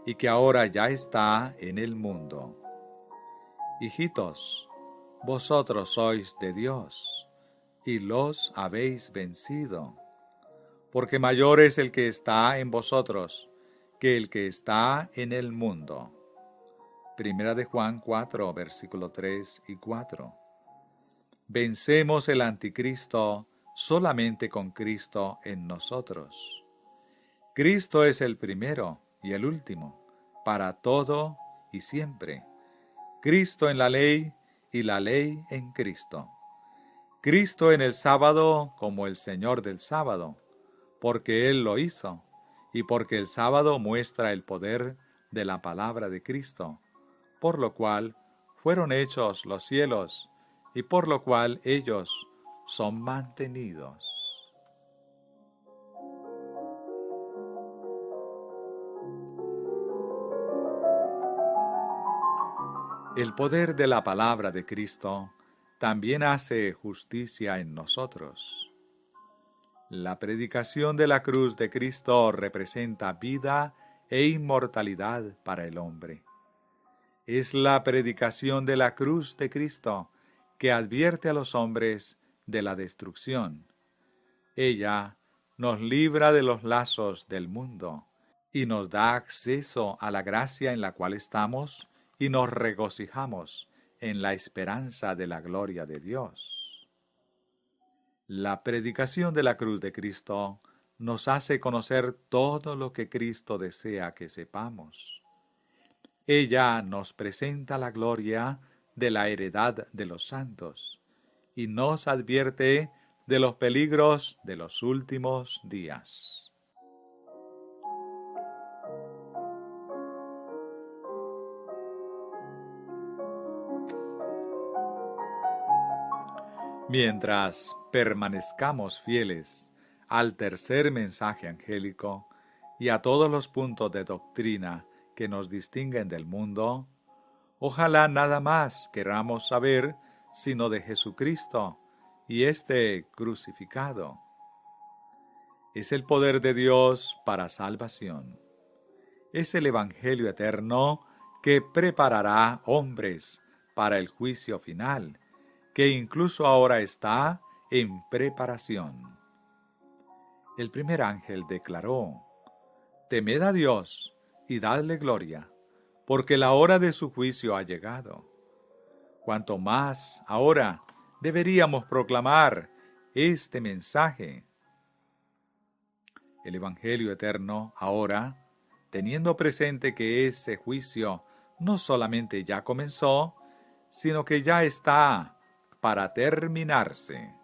y que ahora ya está en el mundo. Hijitos, vosotros sois de Dios y los habéis vencido, porque mayor es el que está en vosotros que el que está en el mundo. Primera de Juan 4, versículo 3 y 4. Vencemos el anticristo solamente con Cristo en nosotros. Cristo es el primero y el último, para todo y siempre. Cristo en la ley y la ley en Cristo. Cristo en el sábado como el Señor del sábado, porque Él lo hizo, y porque el sábado muestra el poder de la palabra de Cristo, por lo cual fueron hechos los cielos, y por lo cual ellos son mantenidos. El poder de la palabra de Cristo también hace justicia en nosotros. La predicación de la cruz de Cristo representa vida e inmortalidad para el hombre. Es la predicación de la cruz de Cristo que advierte a los hombres de la destrucción. Ella nos libra de los lazos del mundo y nos da acceso a la gracia en la cual estamos y nos regocijamos en la esperanza de la gloria de Dios. La predicación de la cruz de Cristo nos hace conocer todo lo que Cristo desea que sepamos. Ella nos presenta la gloria de la heredad de los santos y nos advierte de los peligros de los últimos días. Mientras permanezcamos fieles al tercer mensaje angélico y a todos los puntos de doctrina que nos distinguen del mundo, ojalá nada más queramos saber sino de Jesucristo y este crucificado. Es el poder de Dios para salvación. Es el Evangelio eterno que preparará hombres para el juicio final, que incluso ahora está en preparación. El primer ángel declaró: «Temed a Dios y dadle gloria, porque la hora de su juicio ha llegado». Cuanto más ahora deberíamos proclamar este mensaje. El Evangelio eterno ahora, teniendo presente que ese juicio no solamente ya comenzó, sino que ya está para terminarse.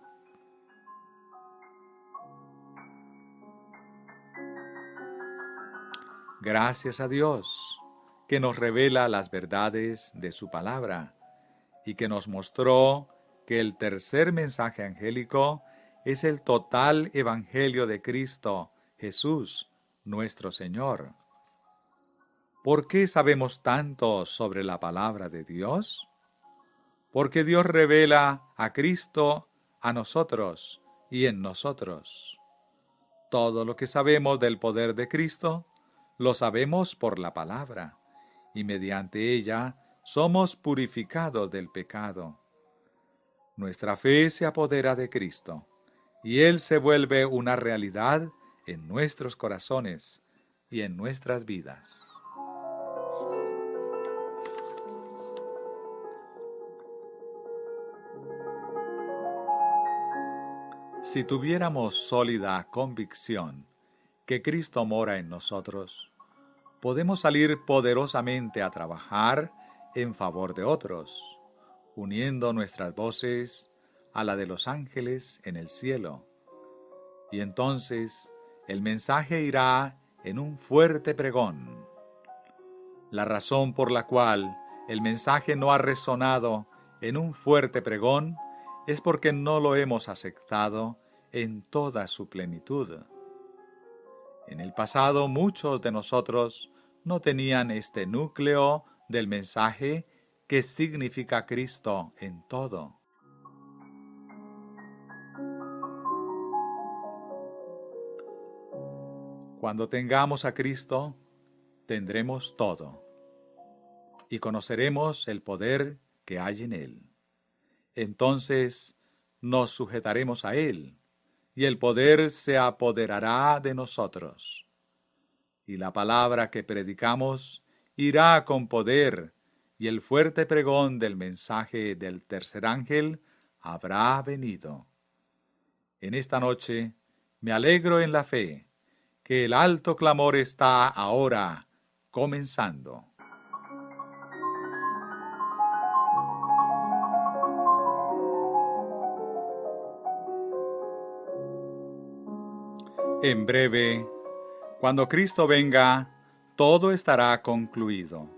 Gracias a Dios, que nos revela las verdades de su palabra y que nos mostró que el tercer mensaje angélico es el total evangelio de Cristo Jesús, nuestro Señor. ¿Por qué sabemos tanto sobre la palabra de Dios? Porque Dios revela a Cristo a nosotros y en nosotros. Todo lo que sabemos del poder de Cristo, lo sabemos por la palabra, y mediante ella somos purificados del pecado. Nuestra fe se apodera de Cristo, y Él se vuelve una realidad en nuestros corazones y en nuestras vidas. Si tuviéramos sólida convicción que Cristo mora en nosotros, podemos salir poderosamente a trabajar en favor de otros, uniendo nuestras voces a la de los ángeles en el cielo. Y entonces el mensaje irá en un fuerte pregón. La razón por la cual el mensaje no ha resonado en un fuerte pregón es porque no lo hemos aceptado en toda su plenitud. En el pasado muchos de nosotros no tenían este núcleo del mensaje que significa Cristo en todo. Cuando tengamos a Cristo, tendremos todo y conoceremos el poder que hay en Él. Entonces nos sujetaremos a Él y el poder se apoderará de nosotros. Y la palabra que predicamos irá con poder, y el fuerte pregón del mensaje del tercer ángel habrá venido. En esta noche me alegro en la fe, que el alto clamor está ahora comenzando. En breve, cuando Cristo venga, todo estará concluido.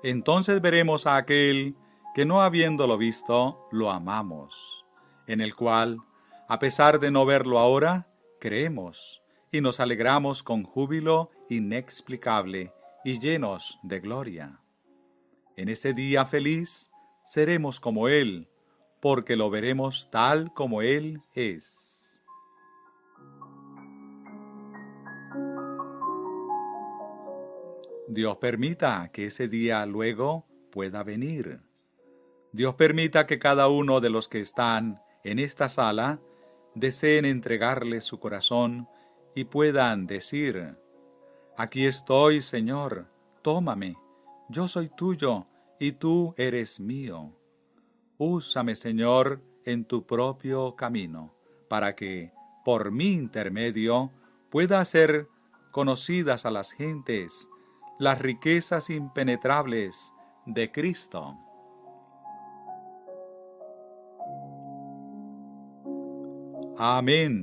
Entonces veremos a aquel que no habiéndolo visto, lo amamos, en el cual, a pesar de no verlo ahora, creemos y nos alegramos con júbilo inexplicable y llenos de gloria. En ese día feliz seremos como Él, porque lo veremos tal como Él es. Dios permita que ese día luego pueda venir. Dios permita que cada uno de los que están en esta sala deseen entregarle su corazón y puedan decir: «Aquí estoy, Señor, tómame, yo soy tuyo y tú eres mío. Úsame, Señor, en tu propio camino, para que, por mi intermedio, pueda hacer conocidas a las gentes las riquezas impenetrables de Cristo». Amén.